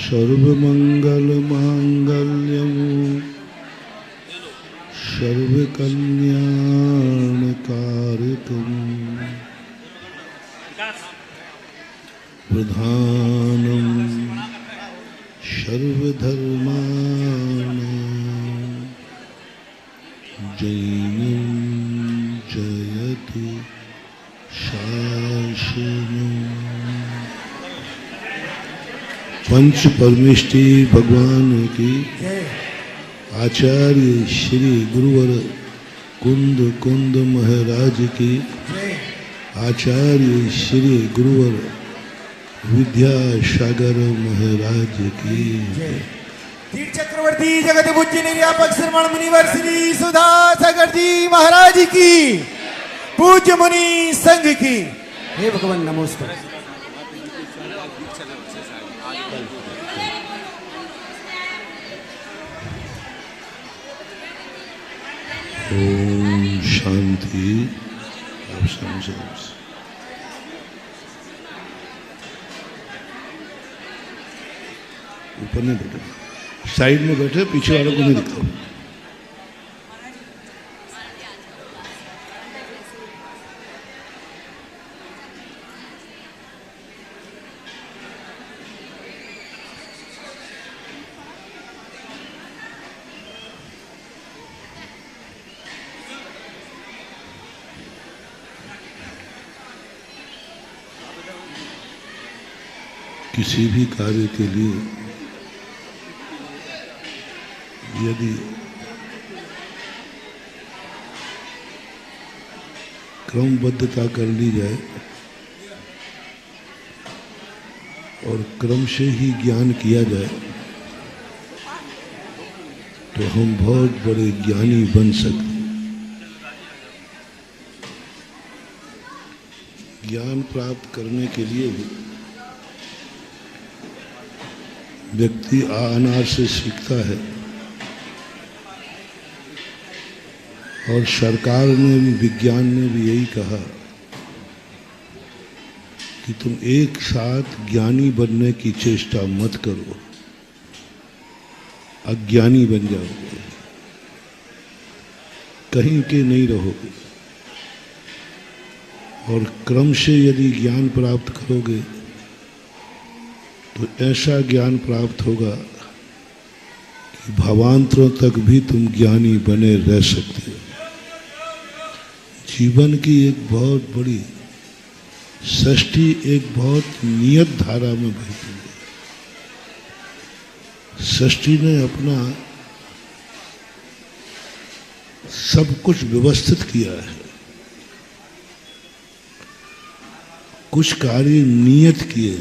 सर्वमंगलमांगल्यं सर्वकल्याणकारकं प्रधानं सर्वधर्माणां जैनं जयतु शासनम्। पंच परमेष्टि भगवान की, आचार्य श्री गुरुवर कुंद कुंद महाराज की, आचार्य श्री गुरुवर विद्यासागर महाराज की, तीर्थ चक्रवर्ती जगत पूज्य निर्यापक श्रमण मुनिवर श्री सुधा सागर जी महाराज की, पूज्य मुनि संघ की। हे भगवान नमोस्तुते। ओम शांति। आप समझे, ऊपर नहीं बैठे, साइड में बैठे, पीछे वालों को नहीं दिखाओ। किसी भी कार्य के लिए यदि क्रमबद्धता कर ली जाए और क्रम से ही ज्ञान किया जाए तो हम बहुत बड़े ज्ञानी बन सकते हैं। ज्ञान प्राप्त करने के लिए भी व्यक्ति अनार से सीखता है और सरकार ने भी, विज्ञान ने भी यही कहा कि तुम एक साथ ज्ञानी बनने की चेष्टा मत करो, अज्ञानी बन जाओगे, कहीं के नहीं रहोगे। और क्रम से यदि ज्ञान प्राप्त करोगे तो ऐसा ज्ञान प्राप्त होगा कि भावांतरों तक भी तुम ज्ञानी बने रह सकते हो। जीवन की एक बहुत बड़ी सृष्टि एक बहुत नियत धारा में बहती है। सृष्टि ने अपना सब कुछ व्यवस्थित किया है, कुछ कार्य नियत किए,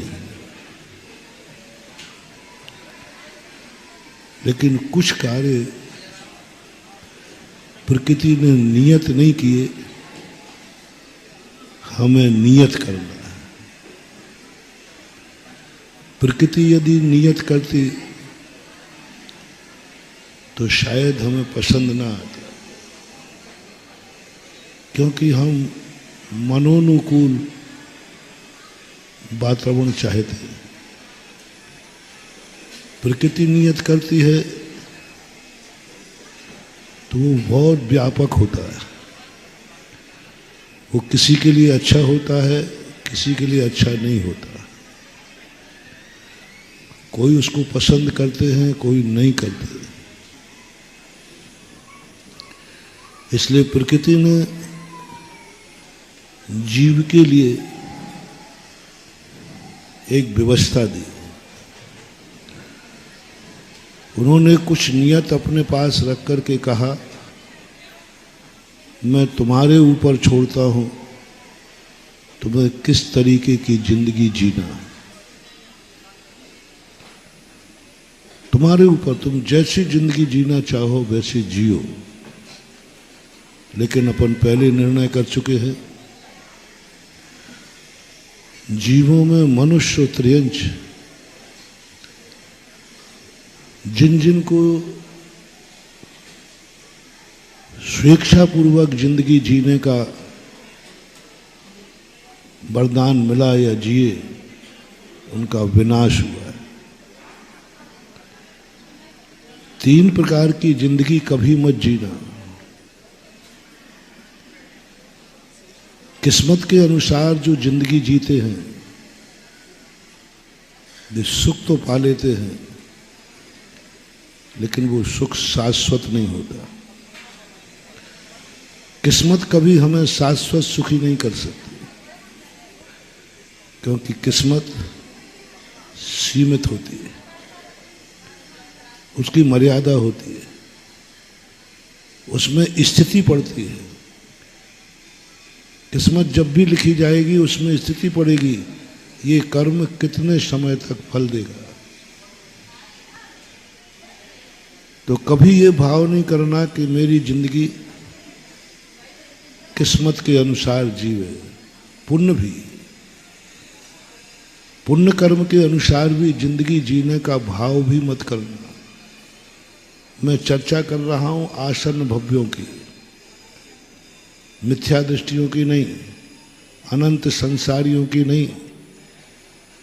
लेकिन कुछ कार्य प्रकृति ने नियत नहीं किए, हमें नियत करना है। प्रकृति यदि नियत करती तो शायद हमें पसंद ना आता, क्योंकि हम मनोनुकूल वातावरण चाहते हैं। प्रकृति नियत करती है तो वो बहुत व्यापक होता है, वो किसी के लिए अच्छा होता है, किसी के लिए अच्छा नहीं होता। कोई उसको पसंद करते हैं, कोई नहीं करते। इसलिए प्रकृति ने जीव के लिए एक व्यवस्था दी। उन्होंने कुछ नियत अपने पास रख कर के कहा, मैं तुम्हारे ऊपर छोड़ता हूं तुम्हें किस तरीके की जिंदगी जीना। तुम्हारे ऊपर, तुम जैसी जिंदगी जीना चाहो वैसे जियो। लेकिन अपन पहले निर्णय कर चुके हैं, जीवों में मनुष्य त्रियंच, जिन जिन को स्वेच्छापूर्वक जिंदगी जीने का वरदान मिला या जिए, उनका विनाश हुआ है। तीन प्रकार की जिंदगी कभी मत जीना। किस्मत के अनुसार जो जिंदगी जीते हैं वे सुख तो पा लेते हैं, लेकिन वो सुख शाश्वत नहीं होता। किस्मत कभी हमें शाश्वत सुखी नहीं कर सकती, क्योंकि किस्मत सीमित होती है, उसकी मर्यादा होती है, उसमें स्थिति पड़ती है। किस्मत जब भी लिखी जाएगी उसमें स्थिति पड़ेगी, ये कर्म कितने समय तक फल देगा। तो कभी ये भाव नहीं करना कि मेरी जिंदगी किस्मत के अनुसार जीवे। पुण्य कर्म के अनुसार भी जिंदगी जीने का भाव भी मत करना। मैं चर्चा कर रहा हूं आसन्न भव्यों की, मिथ्या दृष्टियों की नहीं, अनंत संसारियों की नहीं।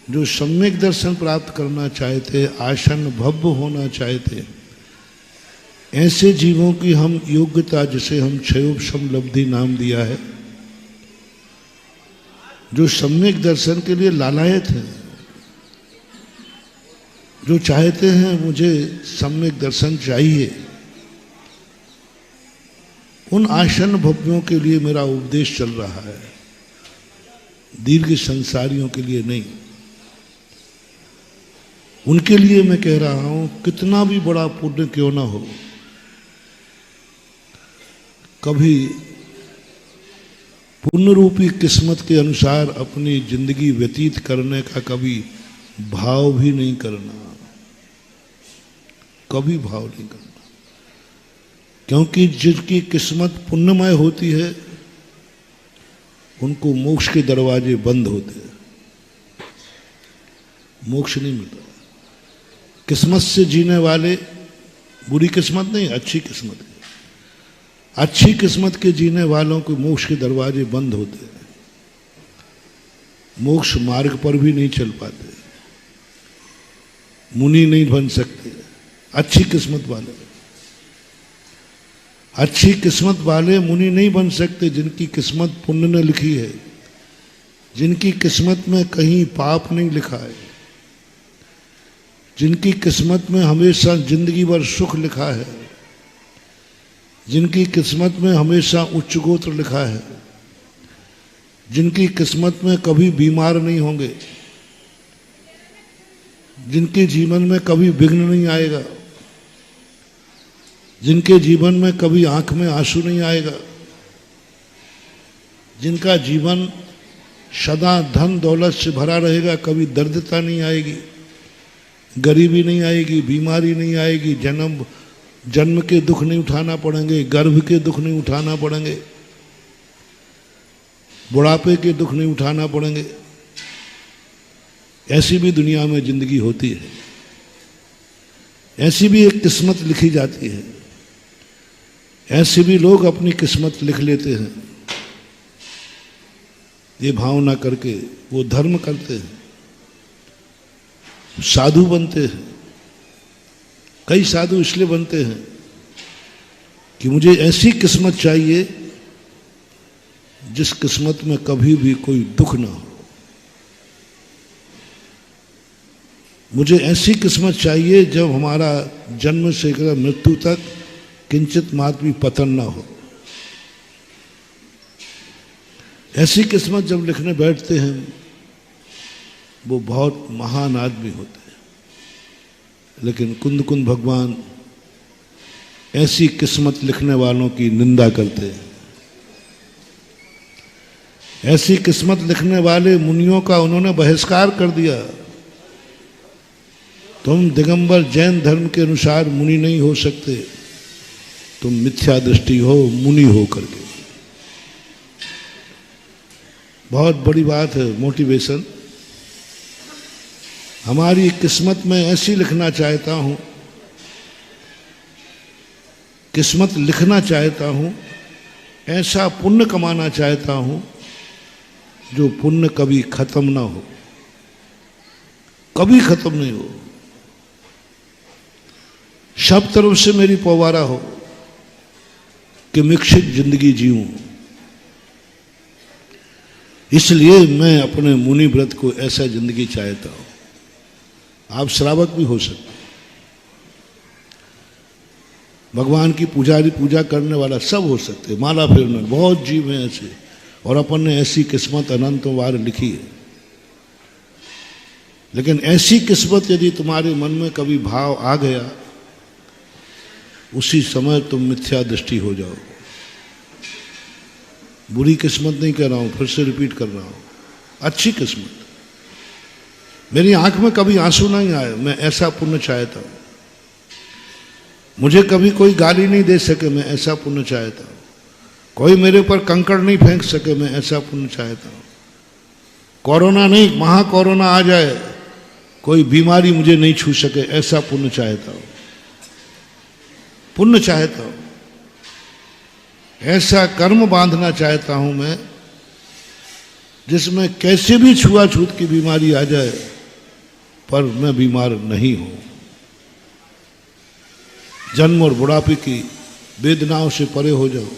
जो सम्यक दर्शन प्राप्त करना चाहते, आसन्न भव्य होना चाहते, ऐसे जीवों की हम योग्यता, जिसे हम क्षयोपशम लब्धि नाम दिया है, जो सम्यक दर्शन के लिए लालायत हैं, जो चाहते हैं मुझे सम्यक दर्शन चाहिए, उन आसन्न भव्यों के लिए मेरा उपदेश चल रहा है, दीर्घ संसारियों के लिए नहीं। उनके लिए मैं कह रहा हूं, कितना भी बड़ा पुण्य क्यों ना हो, कभी पुण्य रूपी किस्मत के अनुसार अपनी जिंदगी व्यतीत करने का कभी भाव भी नहीं करना, कभी भाव नहीं करना। क्योंकि जिनकी किस्मत पुण्यमय होती है उनको मोक्ष के दरवाजे बंद होते हैं, मोक्ष नहीं मिलता। किस्मत से जीने वाले, बुरी किस्मत नहीं, अच्छी किस्मत है, अच्छी किस्मत के जीने वालों को मोक्ष के दरवाजे बंद होते हैं, मोक्ष मार्ग पर भी नहीं चल पाते, मुनि नहीं बन सकते। अच्छी किस्मत वाले मुनि नहीं बन सकते, जिनकी किस्मत पुण्य ने लिखी है, जिनकी किस्मत में कहीं पाप नहीं लिखा है, जिनकी किस्मत में हमेशा जिंदगी भर सुख लिखा है, जिनकी किस्मत में हमेशा उच्च गोत्र लिखा है, जिनकी किस्मत में कभी बीमार नहीं होंगे, जिनके जीवन में कभी विघ्न नहीं आएगा, जिनके जीवन में कभी आंख में आंसू नहीं आएगा, जिनका जीवन सदा धन दौलत से भरा रहेगा, कभी दरिद्रता नहीं आएगी, गरीबी नहीं आएगी, बीमारी नहीं आएगी, जन्म के दुख नहीं उठाना पड़ेंगे, गर्भ के दुख नहीं उठाना पड़ेंगे, बुढ़ापे के दुख नहीं उठाना पड़ेंगे। ऐसी भी दुनिया में जिंदगी होती है, ऐसी भी एक किस्मत लिखी जाती है, ऐसे भी लोग अपनी किस्मत लिख लेते हैं। ये भावना करके वो धर्म करते हैं, साधु बनते हैं। कई साधु इसलिए बनते हैं कि मुझे ऐसी किस्मत चाहिए जिस किस्मत में कभी भी कोई दुख ना हो, मुझे ऐसी किस्मत चाहिए जब हमारा जन्म से लेकर मृत्यु तक किंचित मात्र भी पतन ना हो। ऐसी किस्मत जब लिखने बैठते हैं वो बहुत महान आदमी होते हैं, लेकिन कुंद भगवान ऐसी किस्मत लिखने वालों की निंदा करते हैं। ऐसी किस्मत लिखने वाले मुनियों का उन्होंने बहिष्कार कर दिया। तुम दिगंबर जैन धर्म के अनुसार मुनि नहीं हो सकते, तुम मिथ्या दृष्टि हो, मुनि हो करके। बहुत बड़ी बात है मोटिवेशन। हमारी किस्मत में ऐसी लिखना चाहता हूं, किस्मत लिखना चाहता हूं, ऐसा पुण्य कमाना चाहता हूं जो पुण्य कभी खत्म ना हो, कभी खत्म नहीं हो। सब तरफ से मेरी पवारा हो कि मिक्षित जिंदगी जीऊं। इसलिए मैं अपने मुनि व्रत को ऐसा जिंदगी चाहता हूं। आप श्रावक भी हो सकते, भगवान की पूजा करने वाला सब हो सकते, माला फेरने बहुत जीव हैं ऐसे, और अपन ने ऐसी किस्मत अनंतों बार लिखी है। लेकिन ऐसी किस्मत यदि तुम्हारे मन में कभी भाव आ गया, उसी समय तुम मिथ्या दृष्टि हो जाओ। बुरी किस्मत नहीं कह रहा हूं, फिर से रिपीट कर रहा हूं, अच्छी किस्मत। मेरी आंख में कभी आंसू नहीं आए, मैं ऐसा पुण्य चाहता हूं। मुझे कभी कोई गाली नहीं दे सके, मैं ऐसा पुण्य चाहता हूं। कोई मेरे ऊपर कंकड़ नहीं फेंक सके, मैं ऐसा पुण्य चाहता हूं। कोरोना नहीं, महाकोरोना आ जाए, कोई बीमारी मुझे नहीं छू सके, ऐसा पुण्य चाहता हूं। पुण्य चाहता हूं, ऐसा कर्म बांधना चाहता हूं मैं, जिसमें कैसे भी छुआछूत की बीमारी आ जाए पर मैं बीमार नहीं हूं। जन्म और बुढ़ापे की वेदनाओं से परे हो जाओ,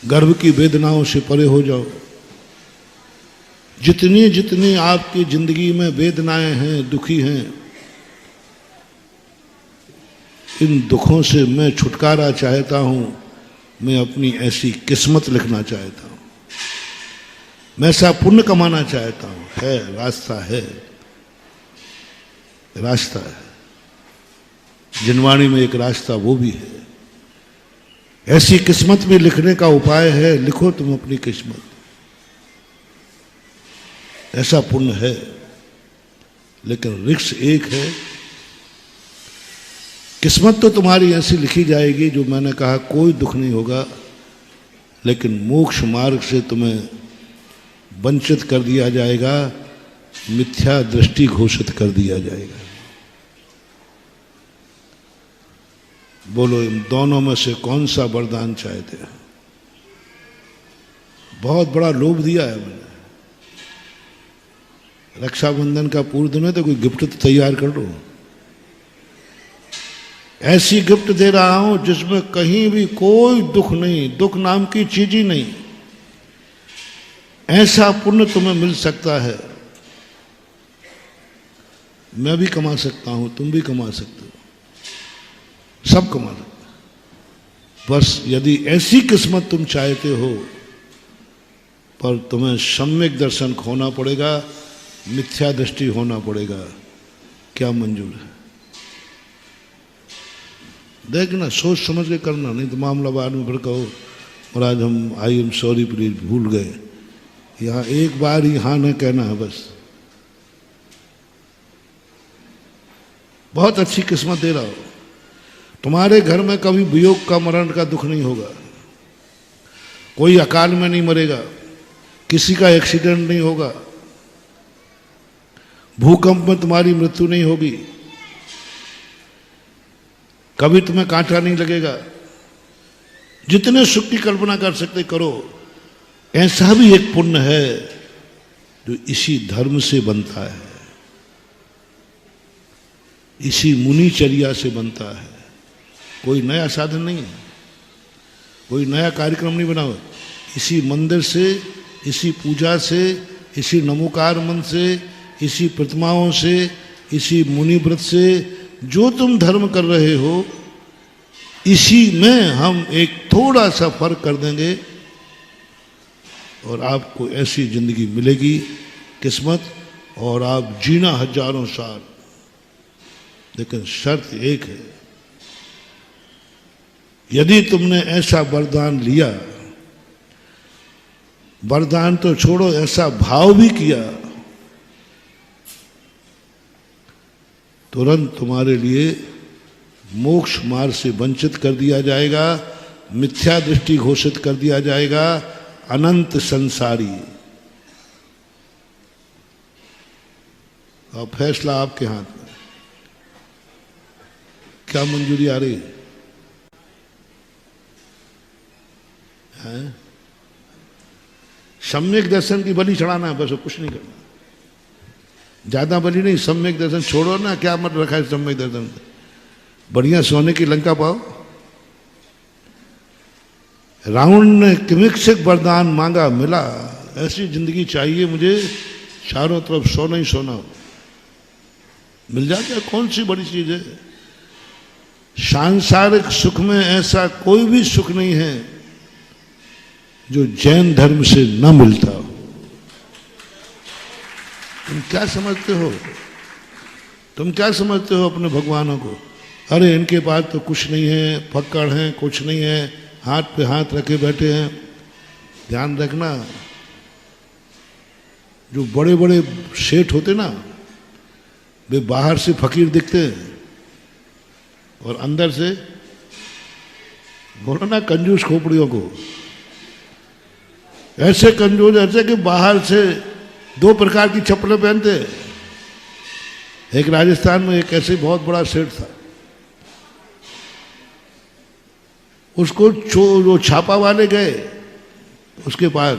गर्भ की वेदनाओं से परे हो जाओ। जितनी जितनी आपकी जिंदगी में वेदनाएं हैं, दुखी हैं, इन दुखों से मैं छुटकारा चाहता हूं। मैं अपनी ऐसी किस्मत लिखना चाहता हूं, मैं ऐसा पुण्य कमाना चाहता हूं। है रास्ता, है रास्ता है। जिनवाणी में एक रास्ता वो भी है। ऐसी किस्मत भी लिखने का उपाय है। लिखो तुम अपनी किस्मत, ऐसा पुण्य है। लेकिन रिक्स एक है, किस्मत तो तुम्हारी ऐसी लिखी जाएगी जो मैंने कहा कोई दुख नहीं होगा, लेकिन मोक्ष मार्ग से तुम्हें वंचित कर दिया जाएगा, मिथ्या दृष्टि घोषित कर दिया जाएगा। बोलो इन दोनों में से कौन सा वरदान चाहते हैं? बहुत बड़ा लोभ दिया है मैंने। रक्षाबंधन का पूर्व दिन है तो कोई गिफ्ट तो तैयार कर लो। ऐसी गिफ्ट दे रहा हूं जिसमें कहीं भी कोई दुख नहीं, दुख नाम की चीज ही नहीं। ऐसा पुण्य तुम्हें मिल सकता है। मैं भी कमा सकता हूं, तुम भी कमा सकते हो, सब कमा सकते हो। बस यदि ऐसी किस्मत तुम चाहते हो, पर तुम्हें सम्यक दर्शन खोना पड़ेगा, मिथ्या दृष्टि होना पड़ेगा। क्या मंजूर है? देखना, सोच समझ के करना, नहीं तो मामला बाद में फिर कहो और आज हम आई एम सॉरी प्लीज भूल गए। यहां एक बार ही हाँ न कहना है बस। बहुत अच्छी किस्मत दे रहा हो। तुम्हारे घर में कभी वियोग का, मरण का दुख नहीं होगा। कोई अकाल में नहीं मरेगा, किसी का एक्सीडेंट नहीं होगा, भूकंप में तुम्हारी मृत्यु नहीं होगी, कभी तुम्हें कांटा नहीं लगेगा। जितने सुख की कल्पना कर सकते करो। ऐसा भी एक पुण्य है जो इसी धर्म से बनता है, इसी मुनिचर्या से बनता है। कोई नया साधन नहीं है, कोई नया कार्यक्रम नहीं बनाओ। इसी मंदिर से, इसी पूजा से, इसी नमोकार मंत्र से, इसी प्रतिमाओं से, इसी मुनि व्रत से जो तुम धर्म कर रहे हो, इसी में हम एक थोड़ा सा फर्क कर देंगे और आपको ऐसी जिंदगी मिलेगी, किस्मत, और आप जीना हजारों साल। लेकिन शर्त एक है, यदि तुमने ऐसा वरदान लिया, वरदान तो छोड़ो, ऐसा भाव भी किया, तुरंत तुम्हारे लिए मोक्ष मार्ग से वंचित कर दिया जाएगा, मिथ्या दृष्टि घोषित कर दिया जाएगा। अनंत संसारी। और फैसला आपके हाथ में। क्या मंजूरी आ रही है? सम्यक दर्शन की बलि चढ़ाना है बस, कुछ नहीं करना। ज्यादा बलि नहीं, सम्यक दर्शन छोड़ो ना। क्या मत रखा है सम्यक दर्शन? बढ़िया सोने की लंका पाओ। रावण ने किमिक्षक वरदान मांगा, मिला। ऐसी जिंदगी चाहिए मुझे, चारों तरफ सोना ही सोना हो। मिल जाता है, कौन सी बड़ी चीज है। सांसारिक सुख में ऐसा कोई भी सुख नहीं है जो जैन धर्म से न मिलता हो। तुम क्या समझते हो, तुम क्या समझते हो अपने भगवानों को? अरे इनके पास तो कुछ नहीं है, पकड़ है, कुछ नहीं है, हाथ पे हाथ रखे बैठे हैं। ध्यान रखना, जो बड़े बड़े सेठ होते ना, वे बाहर से फकीर दिखते हैं और अंदर से, बोलो ना कंजूस खोपड़ियों को, ऐसे कंजूस ऐसे कि बाहर से 2 प्रकार की चप्पलें पहनते। एक राजस्थान में एक ऐसे बहुत बड़ा सेठ था, उसको जो छापा वाले गए उसके पास,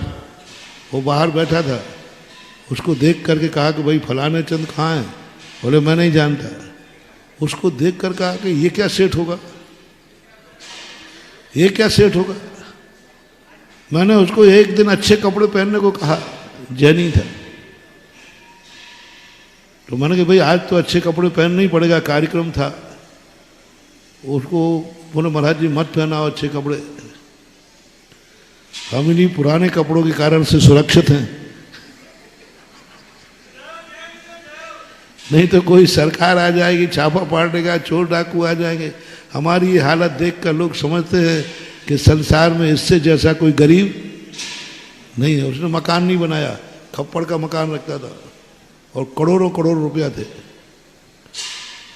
वो बाहर बैठा था, उसको देख करके कहा कि भाई फलाने चंद कहाँ हैं? बोले मैं नहीं जानता। उसको देख कर कहा कि ये क्या सेठ होगा, ये क्या सेठ होगा। मैंने उसको एक दिन अच्छे कपड़े पहनने को कहा, जैनी था, तो मैंने कहा भाई आज तो अच्छे कपड़े पहनने ही पड़ेगा, कार्यक्रम था। उसको बोले महाराज जी मत पहनाओ अच्छे कपड़े, हम इन्हीं पुराने कपड़ों के कारण से सुरक्षित हैं, नहीं तो कोई सरकार आ जाएगी, छापा पाड़ देगा, चोर डाकू आ जाएंगे। हमारी ये हालत देखकर लोग समझते हैं कि संसार में इससे जैसा कोई गरीब नहीं है। उसने मकान नहीं बनाया, खप्पड़ का मकान रखता था और करोड़ों करोड़ रुपया थे।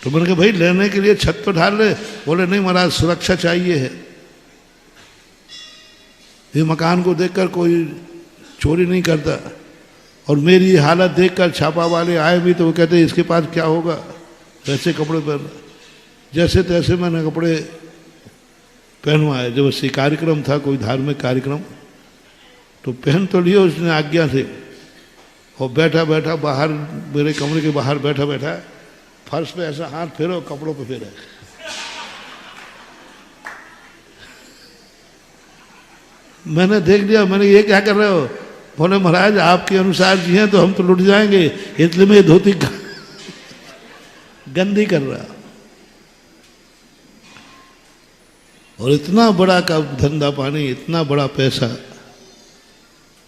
तो मैंने कहा भाई लेने के लिए छत तो ढाल ले। बोले नहीं महाराज सुरक्षा चाहिए है, ये मकान को देखकर कोई चोरी नहीं करता। और मेरी हालत देखकर छापा वाले आए भी तो वो कहते इसके पास क्या होगा, ऐसे कपड़े पहन। जैसे तैसे मैंने कपड़े पहनवाए। जब ऐसे कार्यक्रम था, कोई धार्मिक कार्यक्रम, तो पहन तो लिया उसने आज्ञा से। और बैठा बैठा बाहर, मेरे कमरे के बाहर बैठा बैठा फर्श पे ऐसा हाथ फेरो, कपड़ों पे फेरा। मैंने देख लिया, मैंने ये क्या कर रहे हो? बोले महाराज आपके अनुसार जी हैं तो हम तो लुट जाएंगे, इसलिए मैं धोती गंदी कर रहा। और इतना बड़ा का धंधा पानी, इतना बड़ा पैसा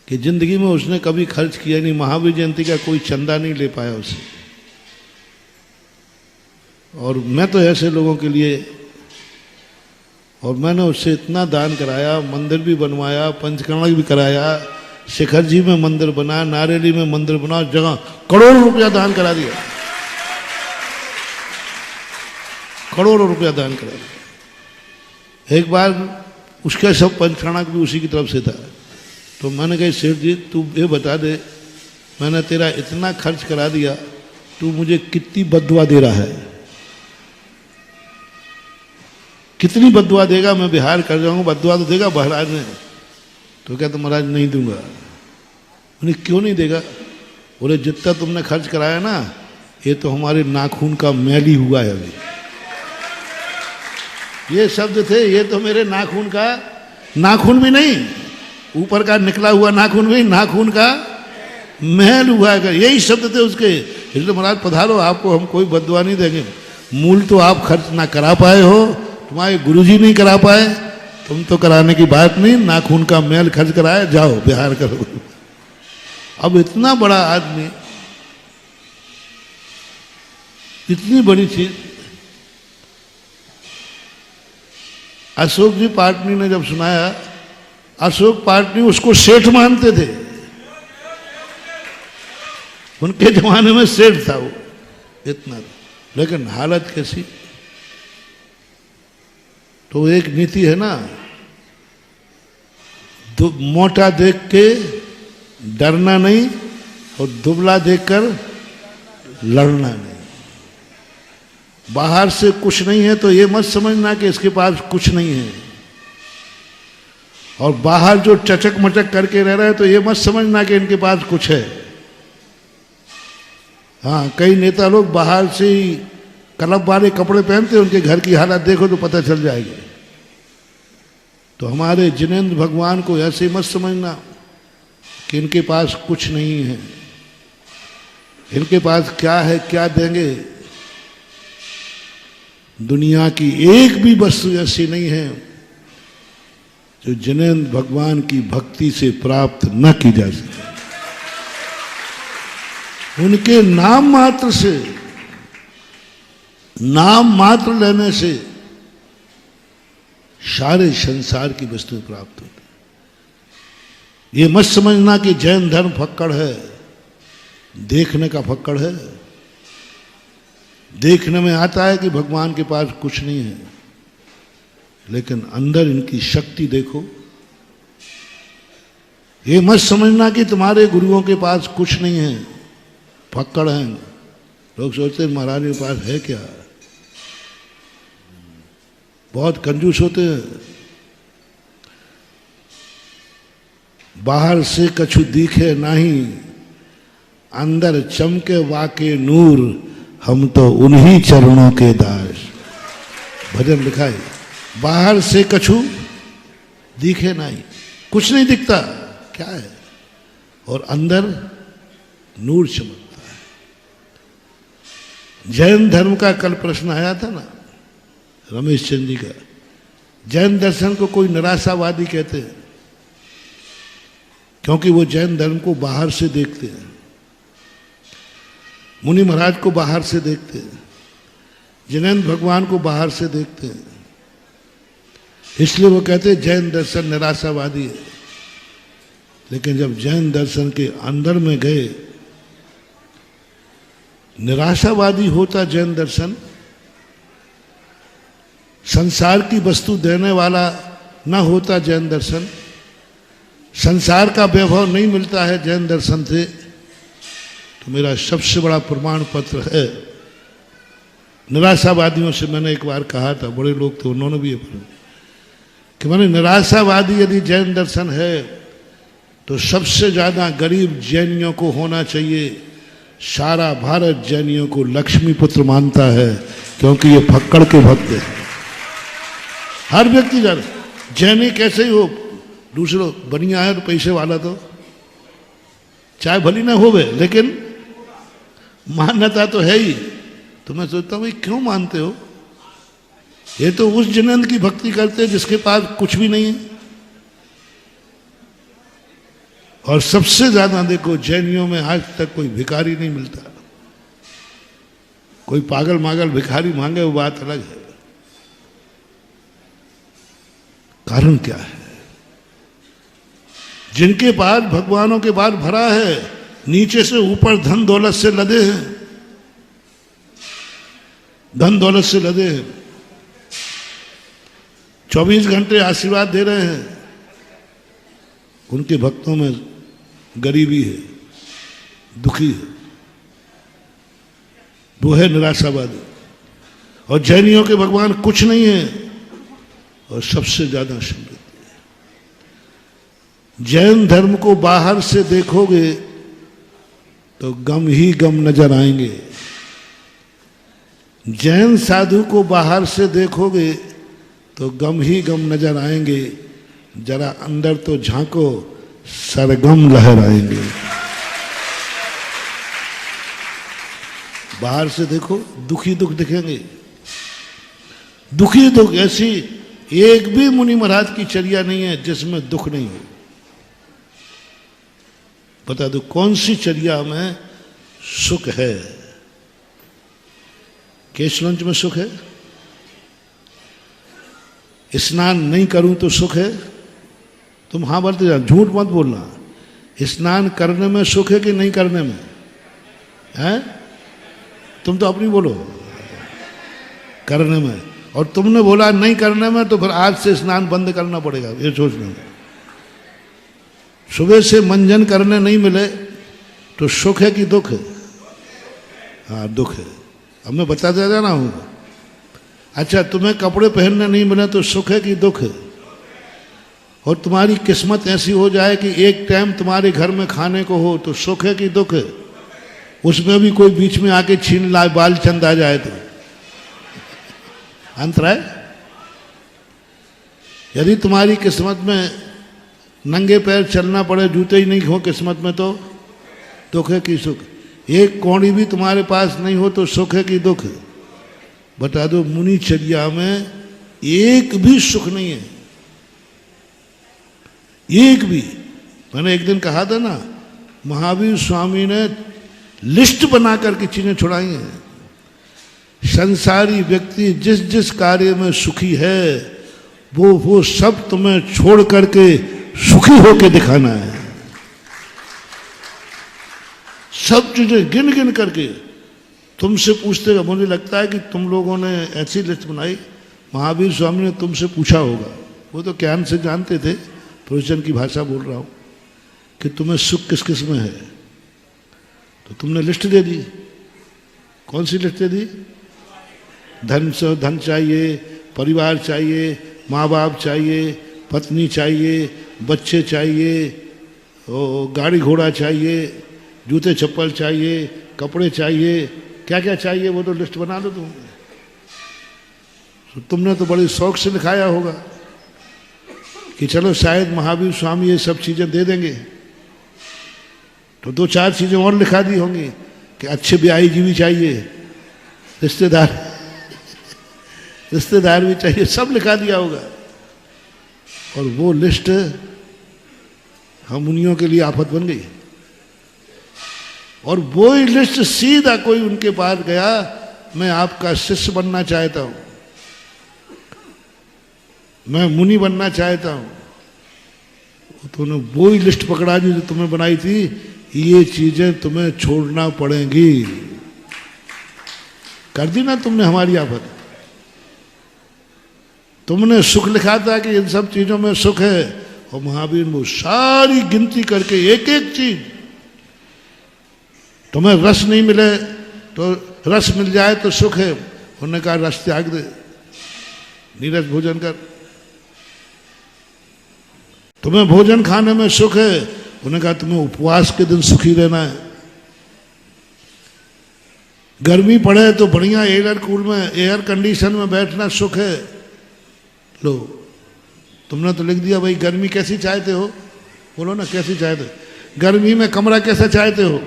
कि जिंदगी में उसने कभी खर्च किया नहीं। महावीर जयंती का कोई चंदा नहीं ले पाया उसे। और मैं तो ऐसे लोगों के लिए, और मैंने उससे इतना दान कराया, मंदिर भी बनवाया, पंचकर्मा भी कराया, शिखर जी में मंदिर बना, नारेली में मंदिर बना, जगह करोड़ों रुपया दान करा दिया, करोड़ों रुपया दान करा दिया। एक बार उसका सब पंचकर्मा भी उसी की तरफ से था। तो मैंने कहा सेठ जी तू ये बता दे, मैंने तेरा इतना खर्च करा दिया, तू मुझे कितनी बद्दुआ दे रहा है, कितनी बद्दुआ देगा? मैं बिहार कर जाऊंगा, बद्दुआ तो देगा महाराज ने। तो क्या तो महाराज नहीं दूंगा। उन्हें क्यों नहीं देगा? बोले जितना तुमने खर्च कराया ना, ये तो हमारे नाखून का मैल ही हुआ है अभी। ये शब्द थे, ये तो मेरे नाखून का, नाखून भी नहीं, ऊपर का निकला हुआ नाखून भी, नाखून का महल हुआ है, यही शब्द थे उसके। इसलिए महाराज पधारो, आपको हम कोई बद्दुआ नहीं देंगे। मूल तो आप खर्च ना करा पाए हो, तुम्हारे गुरुजी नहीं करा पाए, तुम तो कराने की बात नहीं, नाखून का मैल खर्च कराया, जाओ बिहार करो। अब इतना बड़ा आदमी, इतनी बड़ी चीज। अशोक जी पाटनी ने जब सुनाया, अशोक पाटनी उसको सेठ मानते थे, उनके जमाने में सेठ था वो इतना। लेकिन हालत कैसी। तो एक नीति है ना, मोटा देख के डरना नहीं और दुबला देखकर लड़ना नहीं। बाहर से कुछ नहीं है तो ये मत समझना कि इसके पास कुछ नहीं है, और बाहर जो चचक मचक करके रह रहा है तो ये मत समझना कि इनके पास कुछ है। हाँ, कई नेता लोग बाहर से ही कलब वाले कपड़े पहनते हैं, उनके घर की हालत देखो तो पता चल जाएगी। तो हमारे जिनेंद्र भगवान को ऐसे मत समझना कि इनके पास कुछ नहीं है। इनके पास क्या है, क्या देंगे? दुनिया की एक भी वस्तु ऐसी नहीं है जो जिनेंद्र भगवान की भक्ति से प्राप्त न की जा सके। उनके नाम मात्र से, नाम मात्र लेने से सारे संसार की वस्तुएं प्राप्त होती। ये मत समझना कि जैन धर्म फक्कड़ है, देखने का फक्कड़ है। देखने में आता है कि भगवान के पास कुछ नहीं है, लेकिन अंदर इनकी शक्ति देखो। ये मत समझना कि तुम्हारे गुरुओं के पास कुछ नहीं है, फक्कड़ हैं। लोग सोचते हैं महाराज के पास है क्या, बहुत कंजूस होते हैं। बाहर से कछु दिखे नहीं, अंदर चमके वाके नूर, हम तो उन्हीं चरणों के दास। भजन लिखा है, बाहर से कछु दिखे नहीं, कुछ नहीं दिखता, क्या है, और अंदर नूर चमकता है। जैन धर्म का कल प्रश्न आया था ना रमेश चंद जी का। जैन दर्शन को कोई निराशावादी कहते हैं, क्योंकि वो जैन धर्म को बाहर से देखते हैं, मुनि महाराज को बाहर से देखते हैं, जिनेंद्र भगवान को बाहर से देखते हैं। इसलिए वो कहते हैं जैन दर्शन निराशावादी है। लेकिन जब जैन दर्शन के अंदर में गए, निराशावादी होता जैन दर्शन, संसार की वस्तु देने वाला न होता जैन दर्शन, संसार का वैभव नहीं मिलता है जैन दर्शन से, तो मेरा सबसे बड़ा प्रमाण पत्र है। निराशावादियों से मैंने एक बार कहा था, बड़े लोग थे, उन्होंने भी ये पढ़ा कि मैंने निराशावादी यदि जैन दर्शन है तो सबसे ज्यादा गरीब जैनियों को होना चाहिए। सारा भारत जैनियों को लक्ष्मी पुत्र मानता है, क्योंकि ये फक्कड़ के भक्त हैं। हर व्यक्ति जाने जैनी कैसे ही हो, दूसरों बनिया है तो पैसे वाला, तो चाहे भली ना होवे, लेकिन मान्यता तो है ही। तो मैं सोचता हूँ भाई क्यों मानते हो? ये तो उस जिनेंद्र की भक्ति करते हैं जिसके पास कुछ भी नहीं है। और सबसे ज्यादा देखो जैनियों में आज तक कोई भिखारी नहीं मिलता। कोई पागल मागल भिखारी मांगे वो बात अलग है। कारण क्या है? जिनके पास भगवानों के बाद भरा है, नीचे से ऊपर धन दौलत से लदे हैं, धन दौलत से लदे हैं, 24 घंटे आशीर्वाद दे रहे हैं, उनके भक्तों में गरीबी है, दुखी है, वो है निराशावादी। और जैनियों के भगवान कुछ नहीं है और सबसे ज्यादा समृद्धि है। जैन धर्म को बाहर से देखोगे तो गम ही गम नजर आएंगे। जैन साधु को बाहर से देखोगे तो गम ही गम नजर आएंगे। जरा अंदर तो झांको, सरगम लहर आएंगे। बाहर से देखो दुखी दुख दिखेंगे, दुखी दुख। ऐसी एक भी मुनि महाराज की चर्या नहीं है जिसमें दुख नहीं हो। बता दो कौन सी चर्या में सुख है? केशलंच में सुख है? स्नान नहीं करूं तो सुख है? तुम हाँ बोलते जाओ, झूठ मत बोलना। स्नान करने में सुख है कि नहीं करने में है? तुम तो अपनी बोलो, करने में। और तुमने बोला नहीं करने में, तो फिर आज से स्नान बंद करना पड़ेगा, ये सोचना। सुबह से मंजन करने नहीं मिले तो सुख है कि दुख है? हाँ दुख है। अब मैं बताते जा रहा हूं। अच्छा, तुम्हें कपड़े पहनने नहीं मिले तो सुख है कि दुख है? और तुम्हारी किस्मत ऐसी हो जाए कि एक टाइम तुम्हारे घर में खाने को हो तो सुख है कि दुख है? उसमें भी कोई बीच में आके छीन लाए, बाल चंद आ जाए तो अंतराय। यदि तुम्हारी किस्मत में नंगे पैर चलना पड़े, जूते ही नहीं हो किस्मत में, तो दुख है कि सुख? एक कौड़ी भी तुम्हारे पास नहीं हो तो सुख है कि दुख? बता दो। मुनिचर्या में एक भी सुख नहीं है, एक भी। मैंने एक दिन कहा था ना, महावीर स्वामी ने लिस्ट बना करके चीजें छुड़ाई हैं। संसारी व्यक्ति जिस जिस कार्य में सुखी है वो सब तुम्हें छोड़ करके सुखी होके दिखाना है। सब चीजें गिन गिन करके तुमसे पूछते हैं। मुझे लगता है कि तुम लोगों ने ऐसी लिस्ट बनाई, महावीर स्वामी ने तुमसे पूछा होगा। वो तो ज्ञान से जानते थे, प्रवचन की भाषा बोल रहा हूं, कि तुम्हें सुख किस किस में है। तो तुमने लिस्ट दे दी। कौन सी लिस्ट दे दी? धन चाहिए, परिवार चाहिए, माँ बाप चाहिए, पत्नी चाहिए, बच्चे चाहिए, गाड़ी घोड़ा चाहिए, जूते चप्पल चाहिए, कपड़े चाहिए, क्या क्या चाहिए वो तो लिस्ट बना लो तुम। तो तुमने तो बड़े शौक से लिखाया होगा कि चलो शायद महावीर स्वामी ये सब चीजें दे देंगे। तो दो चार चीजें और लिखा दी होंगी कि अच्छे ब्याही जीवी चाहिए, रिश्तेदार भी चाहिए, सब लिखा दिया होगा। और वो लिस्ट हम मुनियों के लिए आफत बन गई। और वो ही लिस्ट सीधा कोई उनके पास गया, मैं आपका शिष्य बनना चाहता हूं, मैं मुनि बनना चाहता हूं। तो उन्होंने वो ही लिस्ट पकड़ा दी जो तुम्हें बनाई थी, ये चीजें तुम्हें छोड़ना पड़ेंगी। कर दी ना तुमने हमारी आफत। तुमने सुख लिखा था कि इन सब चीजों में सुख है, और महावीर वो सारी गिनती करके एक एक चीज। तुम्हें रस नहीं मिले तो रस मिल जाए तो सुख है, उन्होंने कहा रस त्याग दे, नीरस भोजन कर। तुम्हें भोजन खाने में सुख है, उन्होंने कहा तुम्हें उपवास के दिन सुखी रहना है। गर्मी पड़े तो बढ़िया एयर कूल में, एयर कंडीशन में बैठना सुख है। लो, तुमने तो लिख दिया भाई गर्मी कैसी चाहते हो, बोलो ना कैसी चाहते हो, गर्मी में कमरा कैसा चाहते हो?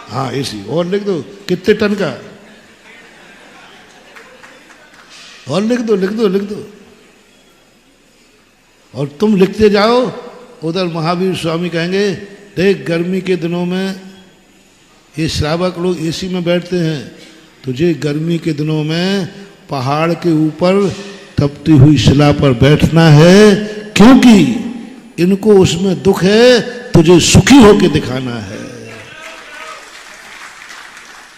हाँ एसी। और लिख दो कितने टन का, और लिख दो लिख दो लिख दो। और तुम लिखते जाओ, उधर महावीर स्वामी कहेंगे देख गर्मी के दिनों में ये श्रावक लोग एसी में बैठते हैं, तुझे गर्मी के दिनों में पहाड़ के ऊपर तपती हुई शिला पर बैठना है, क्योंकि इनको उसमें दुख है, तुझे सुखी होकर दिखाना है।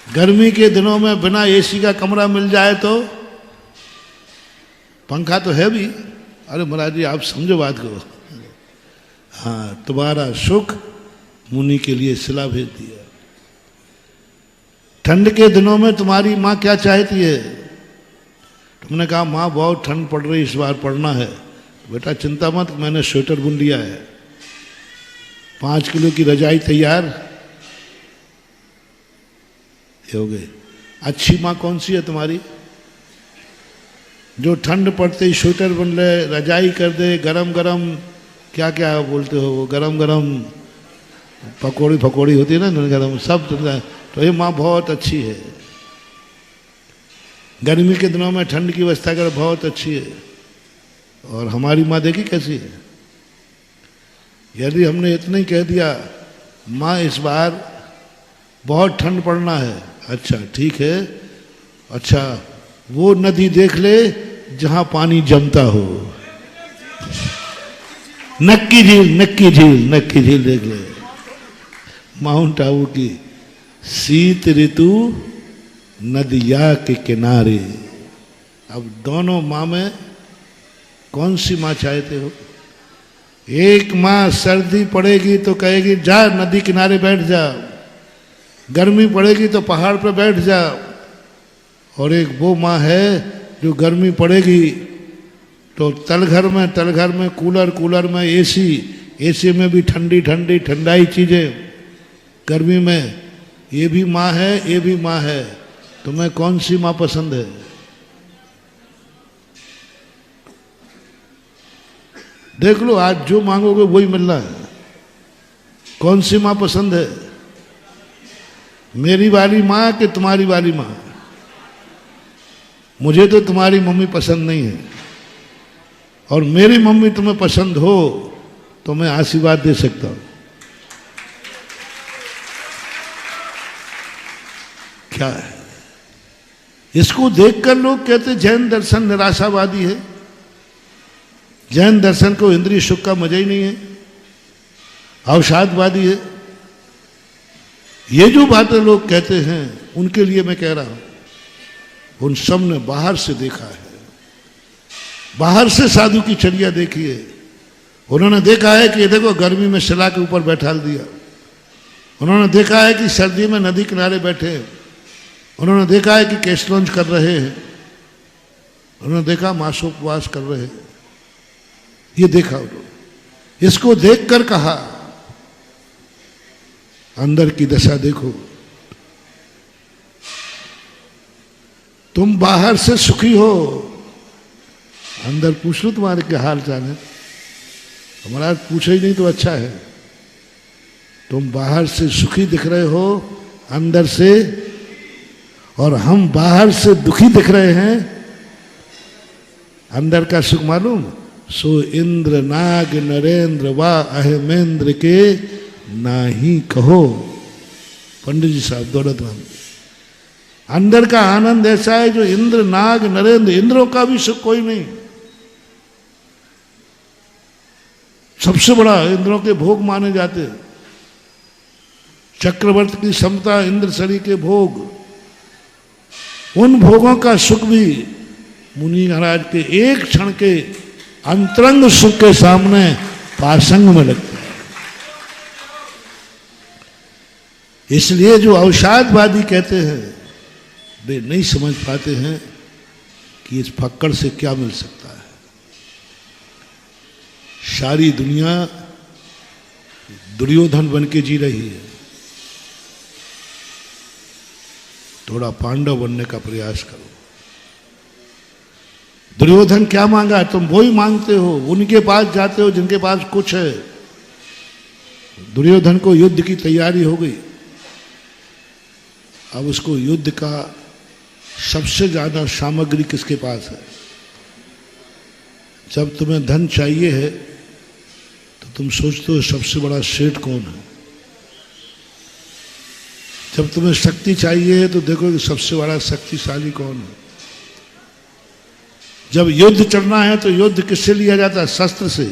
गर्मी के दिनों में बिना एसी का कमरा मिल जाए तो, पंखा तो है भी, अरे महाराज जी आप समझो बात को। हाँ, तुम्हारा सुख मुनि के लिए शिला भेज दिया। ठंड के दिनों में तुम्हारी माँ क्या चाहती है? तुमने कहा माँ बहुत ठंड पड़ रही, इस बार पड़ना है। बेटा चिंता मत, मैंने स्वेटर बुन लिया है, 5 किलो की रजाई तैयार। ये हो गई। अच्छी माँ कौन सी है तुम्हारी? जो ठंड पड़ते ही स्वेटर बन ले, रजाई कर दे, गरम गरम क्या क्या बोलते हो वो, गरम गरम पकौड़ी होती है ना, गरम सब। तो ये माँ बहुत अच्छी है। गर्मी के दिनों में ठंड की व्यवस्था कर, बहुत अच्छी है। और हमारी माँ देखी कैसी है। यदि हमने इतना ही कह दिया माँ इस बार बहुत ठंड पड़ना है, अच्छा ठीक है, अच्छा वो नदी देख ले जहां पानी जमता हो, नक्की झील देख ले, माउंट आबू की शीत ऋतु नदिया के किनारे। अब दोनों माँ में कौन सी माँ चाहते हो? एक माँ सर्दी पड़ेगी तो कहेगी जा नदी किनारे बैठ जा, गर्मी पड़ेगी तो पहाड़ पर बैठ जा। और एक वो माँ है जो गर्मी पड़ेगी तो तलघर में कूलर में एसी में भी ठंडाई चीजें। गर्मी में ये भी माँ है, ये भी माँ है, तुम्हें कौन सी माँ पसंद है? देख लो, आज जो मांगोगे वही मिल रहा है। कौन सी माँ पसंद है, मेरी वाली माँ कि तुम्हारी वाली माँ? मुझे तो तुम्हारी मम्मी पसंद नहीं है, और मेरी मम्मी तुम्हें पसंद हो तो मैं आशीर्वाद दे सकता हूं। क्या है? इसको देखकर लोग कहते जैन दर्शन निराशावादी है, जैन दर्शन को इंद्रिय सुख का मजा ही नहीं है, अवसादवादी है। ये जो बातें लोग कहते हैं उनके लिए मैं कह रहा हूं, उन सब ने बाहर से देखा है, बाहर से साधु की चर्या देखी है। उन्होंने देखा है कि ये देखो गर्मी में शिला के ऊपर बैठा दिया, उन्होंने देखा है कि सर्दी में नदी किनारे बैठे हैं, उन्होंने देखा है कि केशलॉन्च कर रहे हैं, उन्होंने देखा मासोपवास कर रहे हैं। ये देखा उन्होंने, इसको देखकर कहा अंदर की दशा देखो। तुम बाहर से सुखी हो, अंदर पूछ लो तुम्हारे क्या हाल चाल है। हमारा पूछे ही नहीं तो अच्छा है। तुम बाहर से सुखी दिख रहे हो अंदर से, और हम बाहर से दुखी दिख रहे हैं। अंदर का सुख मालूम? सो इंद्र नाग नरेंद्र व अहमेंद्र के नाही कहो। पंडित जी साहब दौलत राम। अंदर का आनंद ऐसा है जो इंद्र नाग नरेंद्र, इंद्रों का भी सुख कोई नहीं। सबसे बड़ा इंद्रों के भोग माने जाते हैं। चक्रवर्ती की समता इंद्रसरी के भोग, उन भोगों का सुख भी मुनि महाराज के एक क्षण के अंतरंग सुख के सामने पासंग में लगता है। इसलिए जो अवसादवादी कहते हैं वे नहीं समझ पाते हैं कि इस फक्कड़ से क्या मिल सकता है। सारी दुनिया दुर्योधन बन के जी रही है, थोड़ा पांडव बनने का प्रयास करो। दुर्योधन क्या मांगा? तुम वही मांगते हो, उनके पास जाते हो जिनके पास कुछ है। दुर्योधन को युद्ध की तैयारी हो गई, अब उसको युद्ध का सबसे ज्यादा सामग्री किसके पास है? जब तुम्हें धन चाहिए है तो तुम सोचते हो सबसे बड़ा सेठ कौन है। जब तुम्हें शक्ति चाहिए है तो देखो कि सबसे बड़ा शक्तिशाली कौन है। जब युद्ध चलना है तो युद्ध किससे लिया जाता है? शस्त्र से,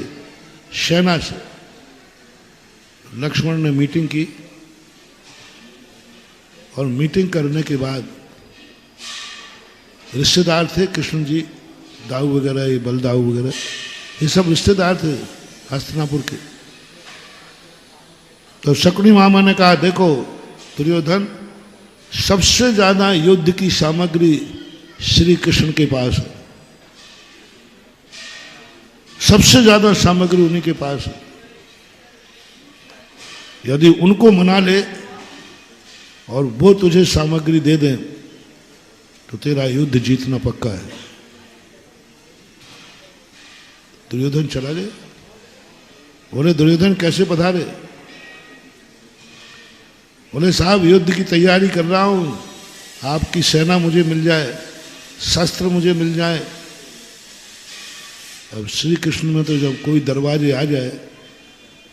सेना से। लक्ष्मण ने मीटिंग की, और मीटिंग करने के बाद रिश्तेदार थे कृष्ण जी, दाऊ वगैरह, ये बलदाऊ वगैरह, ये सब रिश्तेदार थे हस्तिनापुर के। तो शकुनी मामा ने कहा देखो दुर्योधन, सबसे ज्यादा युद्ध की सामग्री श्री कृष्ण के पास है, सबसे ज्यादा सामग्री उन्हीं के पास है। यदि उनको मना ले और वो तुझे सामग्री दे दें तो तेरा युद्ध जीतना पक्का है। दुर्योधन चला गया। बोले दुर्योधन कैसे पधारे? बोले साहब युद्ध की तैयारी कर रहा हूं, आपकी सेना मुझे मिल जाए, शस्त्र मुझे मिल जाए। अब श्री कृष्ण में तो जब कोई दरवाजे आ जाए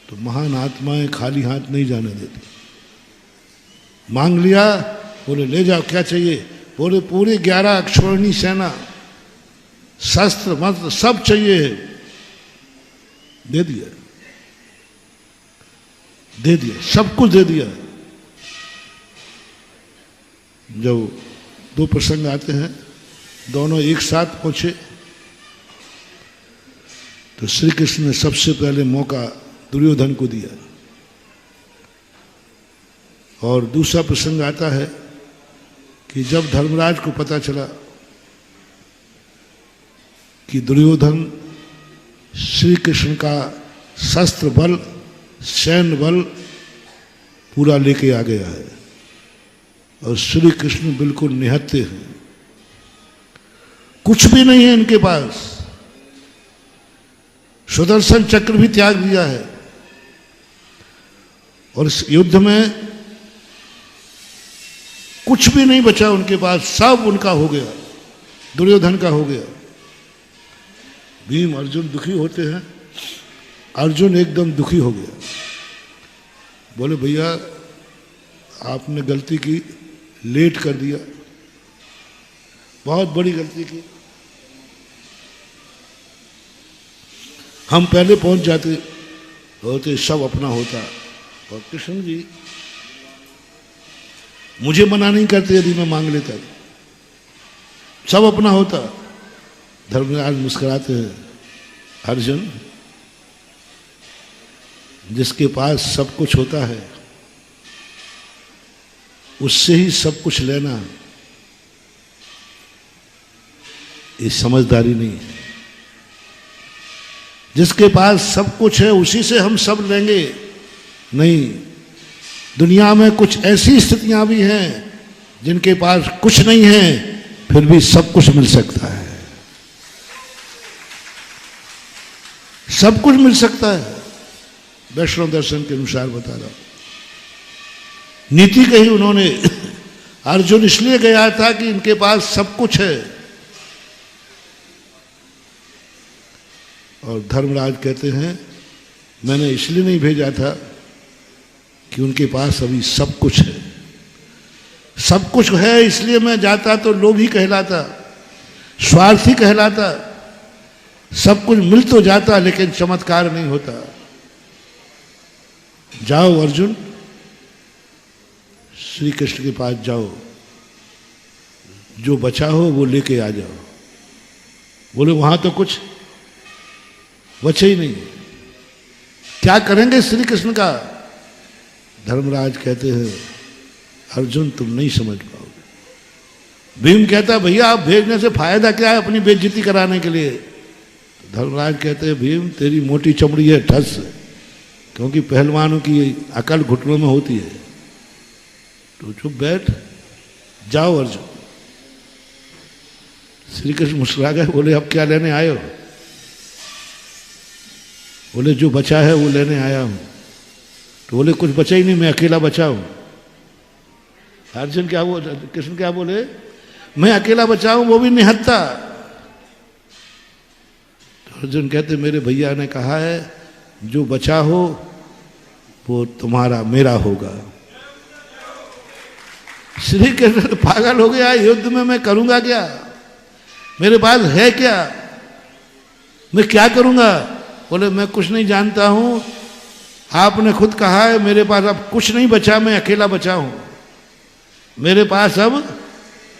तो महान आत्माएं खाली हाथ नहीं जाने देती। मांग लिया, बोले ले जाओ क्या चाहिए? बोले पूरे 11 अक्षौहिणी सेना, शस्त्र मंत्र सब चाहिए है। दे दिया, दे दिया, सब कुछ दे दिया। जब दो प्रसंग आते हैं, दोनों एक साथ पहुंचे, तो श्री कृष्ण ने सबसे पहले मौका दुर्योधन को दिया। और दूसरा प्रसंग आता है कि जब धर्मराज को पता चला कि दुर्योधन श्री कृष्ण का शस्त्र बल, सैन्य बल पूरा लेके आ गया है और श्री कृष्ण बिल्कुल निहत्थे हैं, कुछ भी नहीं है इनके पास, सुदर्शन चक्र भी त्याग दिया है। और इस युद्ध में कुछ भी नहीं बचा उनके पास, सब उनका हो गया, दुर्योधन का हो गया। भीम अर्जुन दुखी होते हैं, अर्जुन एकदम दुखी हो गया। बोले भैया आपने गलती की, लेट कर दिया, बहुत बड़ी गलती की। हम पहले पहुंच जाते होते, सब अपना होता। और कृष्ण जी मुझे मना नहीं करते यदि मैं मांग लेता, सब अपना होता। धर्मराज मुस्कुराते हैं, अर्जुन जिसके पास सब कुछ होता है उससे ही सब कुछ लेना, ये समझदारी नहीं है। जिसके पास सब कुछ है उसी से हम सब लेंगे, नहीं। दुनिया में कुछ ऐसी स्थितियां भी हैं जिनके पास कुछ नहीं है फिर भी सब कुछ मिल सकता है, सब कुछ मिल सकता है। वैष्णव दर्शन के अनुसार बता रहा हूं। नीति कही उन्होंने, अर्जुन इसलिए गया था कि इनके पास सब कुछ है। और धर्मराज कहते हैं मैंने इसलिए नहीं भेजा था कि उनके पास अभी सब कुछ है। सब कुछ है इसलिए मैं जाता तो लोभी कहलाता, स्वार्थी कहलाता। सब कुछ मिल तो जाता लेकिन चमत्कार नहीं होता। जाओ अर्जुन, श्री कृष्ण के पास जाओ, जो बचा हो वो लेके आ जाओ। बोले वहां तो कुछ बचे ही नहीं, क्या करेंगे श्री कृष्ण का? धर्मराज कहते हैं अर्जुन तुम नहीं समझ पाओगे। भीम कहता भैया आप भेजने से फायदा क्या है अपनी बेइज्जती कराने के लिए? धर्मराज कहते हैं भीम तेरी मोटी चमड़ी है ठस, क्योंकि पहलवानों की अकल घुटनों में होती है। तो चुप बैठ, जाओ अर्जुन। श्री कृष्ण मुस्कुरा गए, बोले अब क्या लेने आए हो? बोले जो बचा है वो लेने आया हूं। तो बोले कुछ बचा ही नहीं, मैं अकेला बचा हूं। अर्जुन क्या बोले, कृष्ण क्या बोले, मैं अकेला बचा हूं वो भी निहत्था। तो अर्जुन कहते मेरे भैया ने कहा है जो बचा हो वो तुम्हारा मेरा होगा। श्री कृष्ण पागल हो गया, युद्ध में मैं करूंगा क्या? मेरे पास है क्या? मैं क्या करूंगा? बोले मैं कुछ नहीं जानता हूं, आपने खुद कहा है मेरे पास अब कुछ नहीं बचा, मैं अकेला बचा हूं। मेरे पास अब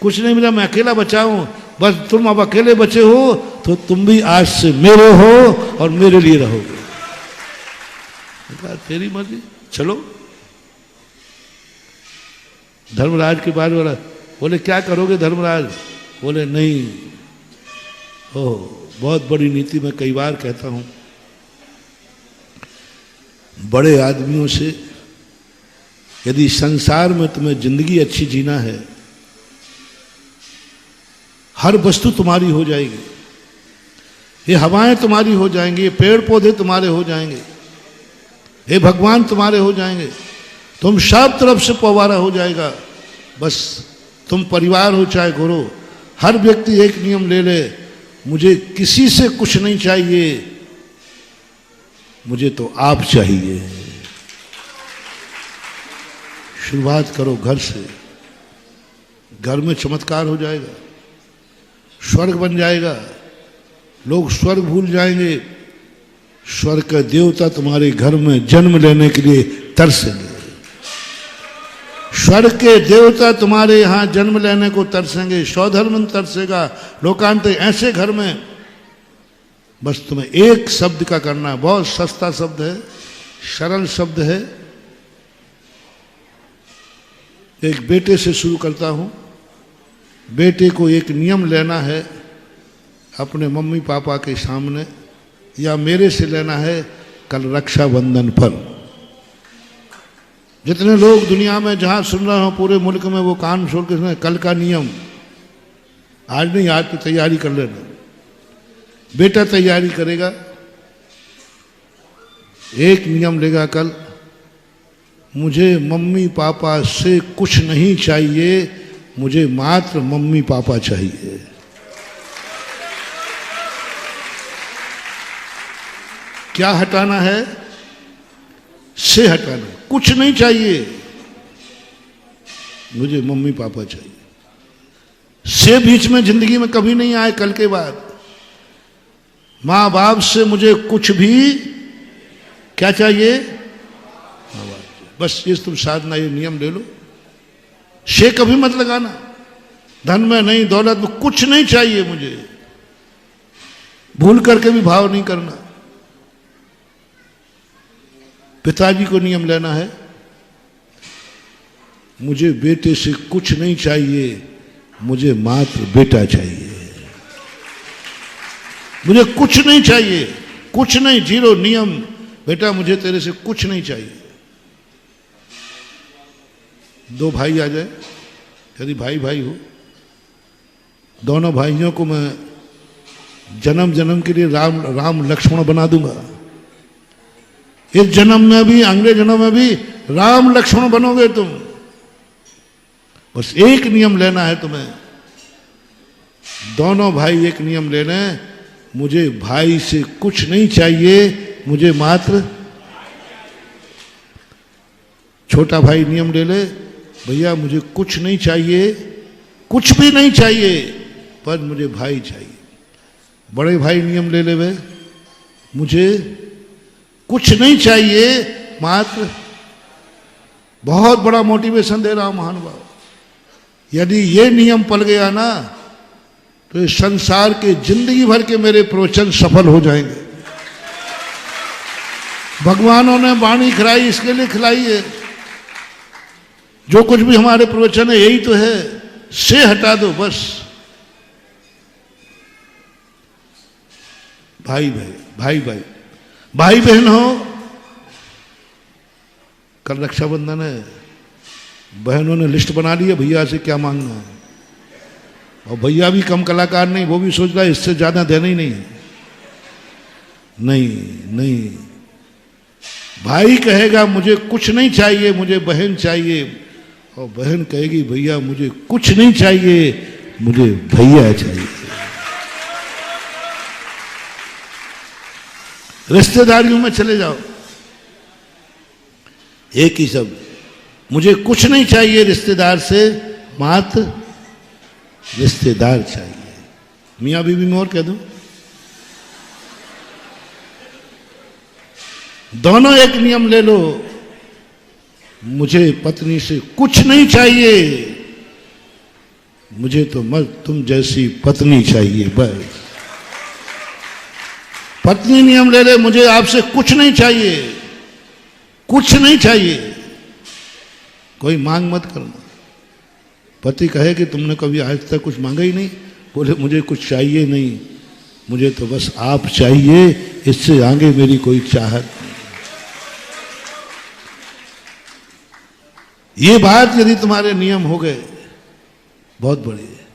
कुछ नहीं मिला, मैं अकेला बचा हूं। बस तुम अब अकेले बचे हो तो तुम भी आज से मेरे हो और मेरे लिए रहोगे। तेरी मर्जी, चलो। धर्मराज के पास बोला, बोले क्या करोगे धर्मराज? बोले नहीं, ओह बहुत बड़ी नीति मैं कई बार कहता हूं, बड़े आदमियों से यदि संसार में तुम्हें जिंदगी अच्छी जीना है, हर वस्तु तुम्हारी हो जाएगी, ये हवाएं तुम्हारी हो जाएंगी, ये पेड़ पौधे तुम्हारे हो जाएंगे, ये भगवान तुम्हारे हो जाएंगे, तुम सब तरफ से पवारा हो जाएगा। बस तुम परिवार हो चाहे गुरु, हर व्यक्ति एक नियम ले ले, मुझे किसी से कुछ नहीं चाहिए, मुझे तो आप चाहिए। शुरुआत करो घर से, घर में चमत्कार हो जाएगा, स्वर्ग बन जाएगा, लोग स्वर्ग भूल जाएंगे। स्वर्ग का देवता तुम्हारे घर में जन्म लेने के लिए तरसेंगे, स्वर्ग के देवता तुम्हारे यहां जन्म लेने को तरसेंगे, सौधर्म तरसेगा, लोकांत ऐसे घर में। बस तुम्हें एक शब्द का करना, बहुत सस्ता शब्द है, सरल शब्द है। एक बेटे से शुरू करता हूं। बेटे को एक नियम लेना है अपने मम्मी पापा के सामने, या मेरे से लेना है कल रक्षाबंधन पर। जितने लोग दुनिया में जहां सुन रहे हो पूरे मुल्क में, वो कान खोल के सुने, कल का नियम, आज नहीं आज तो तैयारी कर लेना। बेटा तैयारी करेगा, एक नियम लेगा कल, मुझे मम्मी पापा से कुछ नहीं चाहिए, मुझे मात्र मम्मी पापा चाहिए। क्या हटाना है? से हटाना, कुछ नहीं चाहिए, मुझे मम्मी पापा चाहिए। से बीच में जिंदगी में कभी नहीं आए कल के बाद। मां बाप से मुझे कुछ भी क्या चाहिए? मां बाप चाहिए। बस ये तुम साधना, ये नियम ले लो। से कभी मत लगाना, धन में नहीं, दौलत में, कुछ नहीं चाहिए मुझे। भूल करके भी भाव नहीं करना। पिताजी को नियम लेना है, मुझे बेटे से कुछ नहीं चाहिए, मुझे मात्र बेटा चाहिए। मुझे कुछ नहीं चाहिए, कुछ नहीं, जीरो नियम। बेटा मुझे तेरे से कुछ नहीं चाहिए। दो भाई आ जाए, यदि भाई भाई हो, दोनों भाइयों को मैं जन्म जन्म के लिए राम लक्ष्मण बना दूंगा। इस जन्म में भी, अगले जन्म में भी राम लक्ष्मण बनोगे तुम। बस एक नियम लेना है तुम्हें। दोनों भाई एक नियम लेना है, मुझे भाई से कुछ नहीं चाहिए, मुझे मात्र। छोटा भाई नियम ले ले, भैया मुझे कुछ नहीं चाहिए, कुछ भी नहीं चाहिए, पर मुझे भाई चाहिए। बड़े भाई नियम ले ले वे, मुझे कुछ नहीं चाहिए, मात्र। बहुत बड़ा मोटिवेशन दे रहा हूं महानुभाव। यदि ये नियम पल गया ना, तो इस संसार के जिंदगी भर के मेरे प्रवचन सफल हो जाएंगे। भगवानों ने वाणी खिलाई, इसके लिए खिलाई है। जो कुछ भी हमारे प्रवचन है यही तो है। से हटा दो बस। भाई भाई, भाई भाई, भाई बहन हो, कल रक्षाबंधन है, बहनों ने लिस्ट बना ली है भैया से क्या मांगना है। और भैया भी कम कलाकार नहीं, वो भी सोच रहा है इससे ज्यादा देना ही नहीं है। नहीं नहीं, भाई कहेगा मुझे कुछ नहीं चाहिए, मुझे बहन चाहिए। और बहन कहेगी भैया मुझे कुछ नहीं चाहिए, मुझे भैया चाहिए। रिश्तेदारियों में चले जाओ, एक ही शब्द, मुझे कुछ नहीं चाहिए रिश्तेदार से, मात्र रिश्तेदार चाहिए। मियाँ बीवी में और कह दूं, दोनों एक नियम ले लो, मुझे पत्नी से कुछ नहीं चाहिए, मुझे तो मत तुम जैसी पत्नी चाहिए। बस पत्नी नियम ले ले, मुझे आपसे कुछ नहीं चाहिए, कुछ नहीं चाहिए, कोई मांग मत करना। पति कहे कि तुमने कभी आज तक कुछ मांगा ही नहीं, बोले मुझे कुछ चाहिए नहीं, मुझे तो बस आप चाहिए, इससे आगे मेरी कोई चाहत नहीं। ये बात यदि तुम्हारे नियम हो गए, बहुत बड़ी है।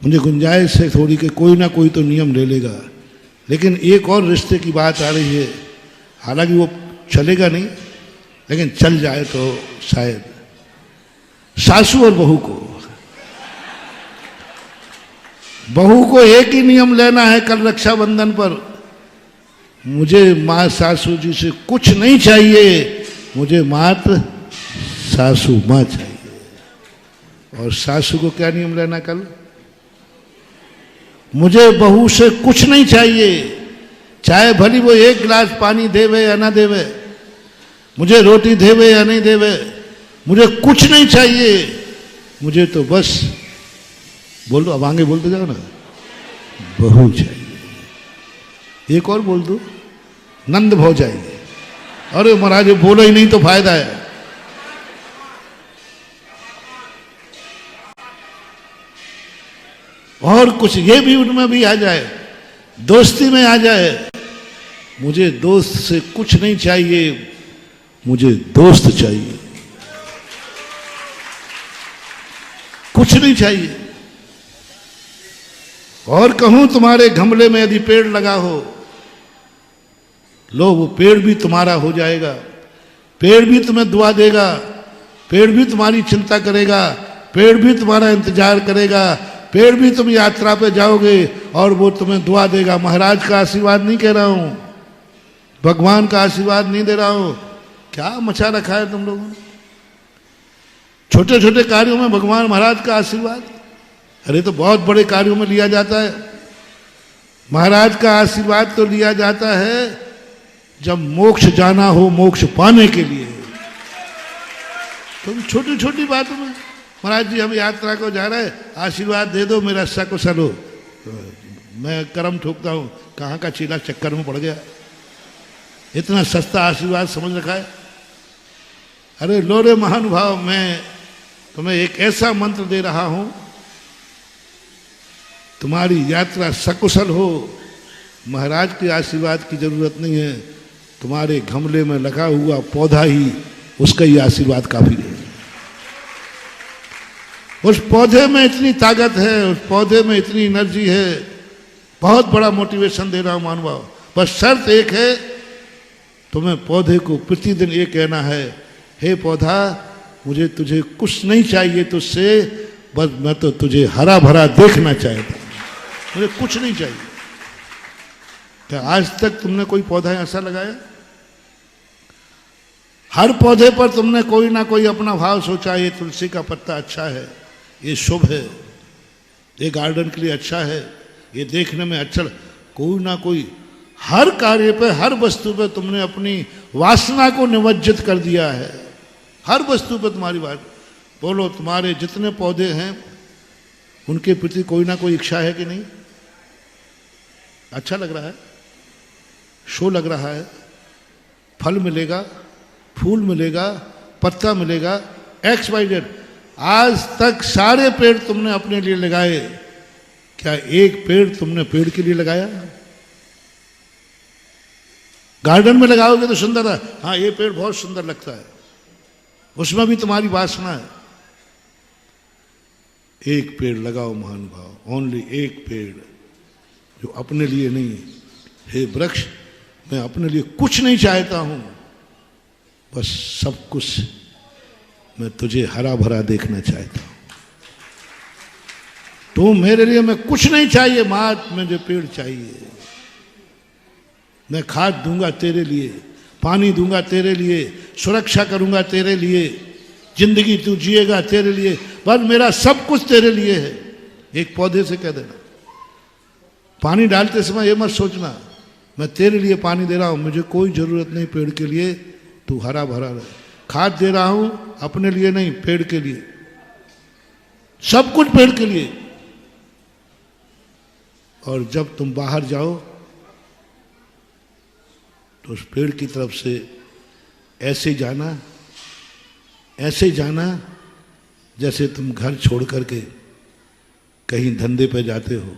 मुझे गुंजाइश है थोड़ी कि कोई ना कोई तो नियम ले लेगा। लेकिन एक और रिश्ते की बात आ रही है, हालांकि वो चलेगा नहीं, लेकिन चल जाए तो शायद। सासू और बहू को एक ही नियम लेना है कल रक्षाबंधन पर, मुझे मां सासू जी से कुछ नहीं चाहिए, मुझे मात्र सासू मां चाहिए। और सासू को क्या नियम लेना कल, मुझे बहू से कुछ नहीं चाहिए, चाहे भली वो एक गिलास पानी देवे या ना देवे, मुझे रोटी देवे या नहीं देवे, मुझे कुछ नहीं चाहिए, मुझे तो बस, बोल दो, अब आगे बोलते जाओ ना, बहू चाहिए। एक और बोल दो, नंद भौ जाएंगे। अरे महाराज बोलो ही नहीं तो फायदा है। और कुछ ये भी उनमें भी आ जाए, दोस्ती में आ जाए, मुझे दोस्त से कुछ नहीं चाहिए, मुझे दोस्त चाहिए, कुछ नहीं चाहिए। और कहूं तुम्हारे गमले में यदि पेड़ लगा हो, लो वो पेड़ भी तुम्हारा हो जाएगा, पेड़ भी तुम्हें दुआ देगा, पेड़ भी तुम्हारी चिंता करेगा, पेड़ भी तुम्हारा इंतजार करेगा, पेड़ भी तुम यात्रा पे जाओगे और वो तुम्हें दुआ देगा। महाराज का आशीर्वाद नहीं कह रहा हूं, भगवान का आशीर्वाद नहीं दे रहा हूं। क्या मचा रखा है तुम लोगों ने? छोटे छोटे कार्यों में भगवान महाराज का आशीर्वाद, अरे तो बहुत बड़े कार्यों में लिया जाता है। महाराज का आशीर्वाद तो लिया जाता है जब मोक्ष जाना हो, मोक्ष पाने के लिए। तुम छोटी छोटी बातों में, महाराज जी हम यात्रा को जा रहे हैं, आशीर्वाद दे दो मेरा सकुशल हो। मैं कर्म ठोकता हूं, कहाँ का चीला चक्कर में पड़ गया। इतना सस्ता आशीर्वाद समझ रखा है। अरे लो रे महानुभाव, मैं तुम्हें एक ऐसा मंत्र दे रहा हूं, तुम्हारी यात्रा सकुशल हो। महाराज के आशीर्वाद की जरूरत नहीं है, तुम्हारे गमले में लगा हुआ पौधा ही, उसका ही आशीर्वाद काफी है। उस पौधे में इतनी ताकत है, उस पौधे में इतनी एनर्जी है। बहुत बड़ा मोटिवेशन दे रहा हूं महानुभाव। बस शर्त एक है, तुम्हें पौधे को प्रतिदिन ये कहना है, हे पौधा मुझे तुझे कुछ नहीं चाहिए तुझसे, बस मैं तो तुझे हरा भरा देखना चाहता हूं, मुझे कुछ नहीं चाहिए। क्या आज तक तुमने कोई पौधा ऐसा लगाया? हर पौधे पर तुमने कोई ना कोई अपना भाव सोचा, ये तुलसी का पत्ता अच्छा है, ये शुभ है, ये गार्डन के लिए अच्छा है, ये देखने में अच्छा। कोई ना कोई हर कार्य पे, हर वस्तु पे तुमने अपनी वासना को निमज्जित कर दिया है। हर वस्तु पे तुम्हारी बात। बोलो तुम्हारे जितने पौधे हैं उनके प्रति कोई ना कोई इच्छा है कि नहीं? अच्छा लग रहा है, शो लग रहा है, फल मिलेगा, फूल मिलेगा, पत्ता मिलेगा, XYZ। आज तक सारे पेड़ तुमने अपने लिए लगाए, क्या एक पेड़ तुमने पेड़ के लिए लगाया? गार्डन में लगाओगे तो सुंदर है, हाँ ये पेड़ बहुत सुंदर लगता है, उसमें भी तुम्हारी वासना है। एक पेड़ लगाओ महानुभाव, ओनली एक पेड़, जो अपने लिए नहीं। हे वृक्ष, मैं अपने लिए कुछ नहीं चाहता हूं, बस सब कुछ मैं तुझे हरा भरा देखना चाहता हूं। तो मेरे लिए मैं कुछ नहीं चाहिए, मात्र मुझे पेड़ चाहिए। मैं खाद दूंगा तेरे लिए, पानी दूंगा तेरे लिए, सुरक्षा करूंगा तेरे लिए, जिंदगी तू जिएगा तेरे लिए, बस मेरा सब कुछ तेरे लिए है। एक पौधे से कह देना, पानी डालते समय ये मत सोचना मैं तेरे लिए पानी दे रहा हूं, मुझे कोई जरूरत नहीं पेड़ के लिए, तू हरा भरा रहे। खाद दे रहा हूं अपने लिए नहीं, पेड़ के लिए, सब कुछ पेड़ के लिए। और जब तुम बाहर जाओ तो उस पेड़ की तरफ से ऐसे जाना, ऐसे जाना जैसे तुम घर छोड़ करके कहीं धंधे पे जाते हो।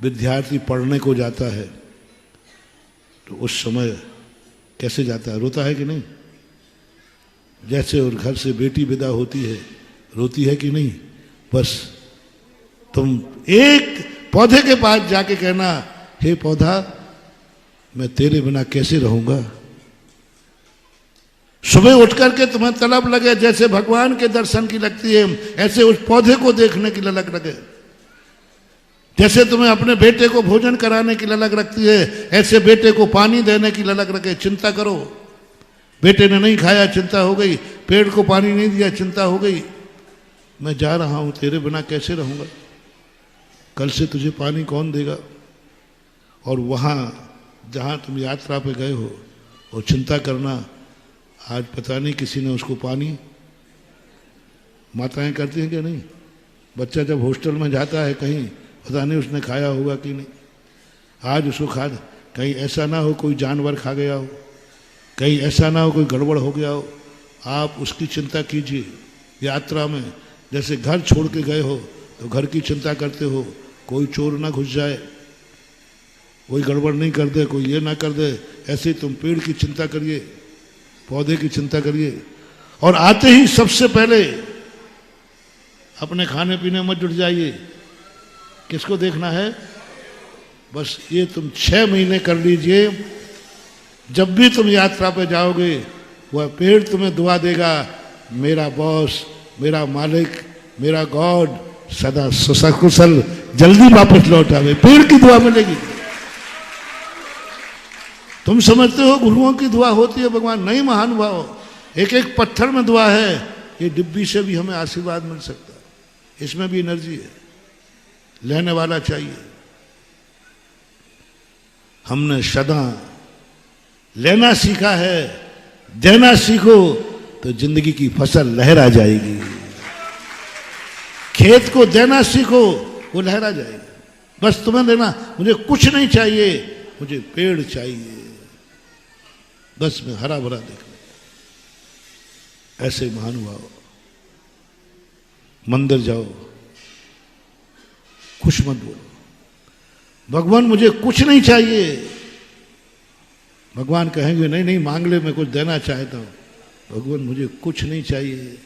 विद्यार्थी पढ़ने को जाता है तो उस समय कैसे जाता है? रोता है कि नहीं? जैसे और घर से बेटी विदा होती है, रोती है कि नहीं? बस तुम एक पौधे के पास जाके कहना, हे पौधा मैं तेरे बिना कैसे रहूंगा। सुबह उठ करके तुम्हें तलब लगे जैसे भगवान के दर्शन की लगती है, ऐसे उस पौधे को देखने की ललक लगे। जैसे तुम्हें अपने बेटे को भोजन कराने की ललक रखती है, ऐसे बेटे को पानी देने की ललक रखे। चिंता करो, बेटे ने नहीं खाया, चिंता हो गई, पेड़ को पानी नहीं दिया, चिंता हो गई, मैं जा रहा हूं, तेरे बिना कैसे रहूंगा, कल से तुझे पानी कौन देगा। और वहां जहां तुम यात्रा पे गए हो और चिंता करना, आज पता नहीं किसी ने उसको पानी, माताएं करती हैं क्या नहीं? बच्चा जब हॉस्टल में जाता है कहीं, पता नहीं उसने खाया होगा कि नहीं, आज उसको खा, कहीं ऐसा ना हो कोई जानवर खा गया हो, कहीं ऐसा ना हो कोई गड़बड़ हो गया हो। आप उसकी चिंता कीजिए यात्रा में। जैसे घर छोड़ के गए हो तो घर की चिंता करते हो, कोई चोर ना घुस जाए, कोई गड़बड़ नहीं कर दे, कोई ये ना कर दे। ऐसे ही तुम पेड़ की चिंता करिए, पौधे की चिंता करिए। और आते ही सबसे पहले अपने खाने पीने में जुट जाइए। किसको देखना है? बस ये तुम 6 महीने कर लीजिए, जब भी तुम यात्रा पे जाओगे वह पेड़ तुम्हें दुआ देगा, मेरा बॉस, मेरा मालिक, मेरा गॉड सदा सकुशल जल्दी वापस लौट आवे। पेड़ की दुआ मिलेगी। तुम समझते हो गुरुओं की दुआ होती है भगवान? नहीं महानुभाव, एक एक पत्थर में दुआ है। ये डिब्बी से भी हमें आशीर्वाद मिल सकता है, इसमें भी एनर्जी है, लेने वाला चाहिए। हमने सदा लेना सीखा है, देना सीखो तो जिंदगी की फसल लहरा जाएगी। खेत को देना सीखो, वो लहरा जाएगा। बस तुम्हें देना, मुझे कुछ नहीं चाहिए, मुझे पेड़ चाहिए, बस मैं हरा भरा देखना। ऐसे महानुभाव मंदिर जाओ, कुछ मत बोलो, भगवान मुझे कुछ नहीं चाहिए। भगवान कहेंगे नहीं नहीं मांग ले, मैं कुछ देना चाहता हूं। भगवान मुझे कुछ नहीं चाहिए,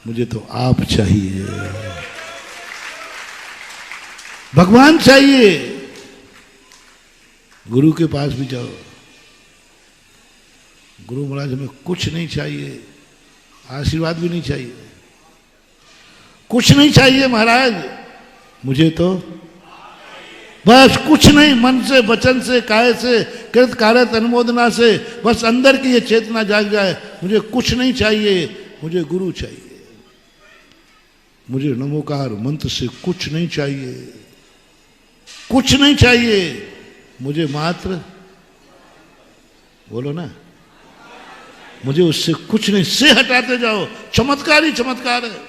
मुझे तो आप चाहिए। भगवान चाहिए। गुरु के पास भी जाओ, गुरु महाराज हमें कुछ नहीं चाहिए, आशीर्वाद भी नहीं चाहिए, कुछ नहीं चाहिए महाराज, मुझे तो बस कुछ नहीं, मन से, वचन से, काय से, कृत कारत अनुमोदना से बस अंदर की ये चेतना जाग जाए, मुझे कुछ नहीं चाहिए, मुझे गुरु चाहिए। मुझे नमोकार मंत्र से कुछ नहीं चाहिए, कुछ नहीं चाहिए, मुझे मात्र बोलो ना, मुझे उससे कुछ नहीं, से हटाते जाओ। चमत्कार ही चमत्कार है,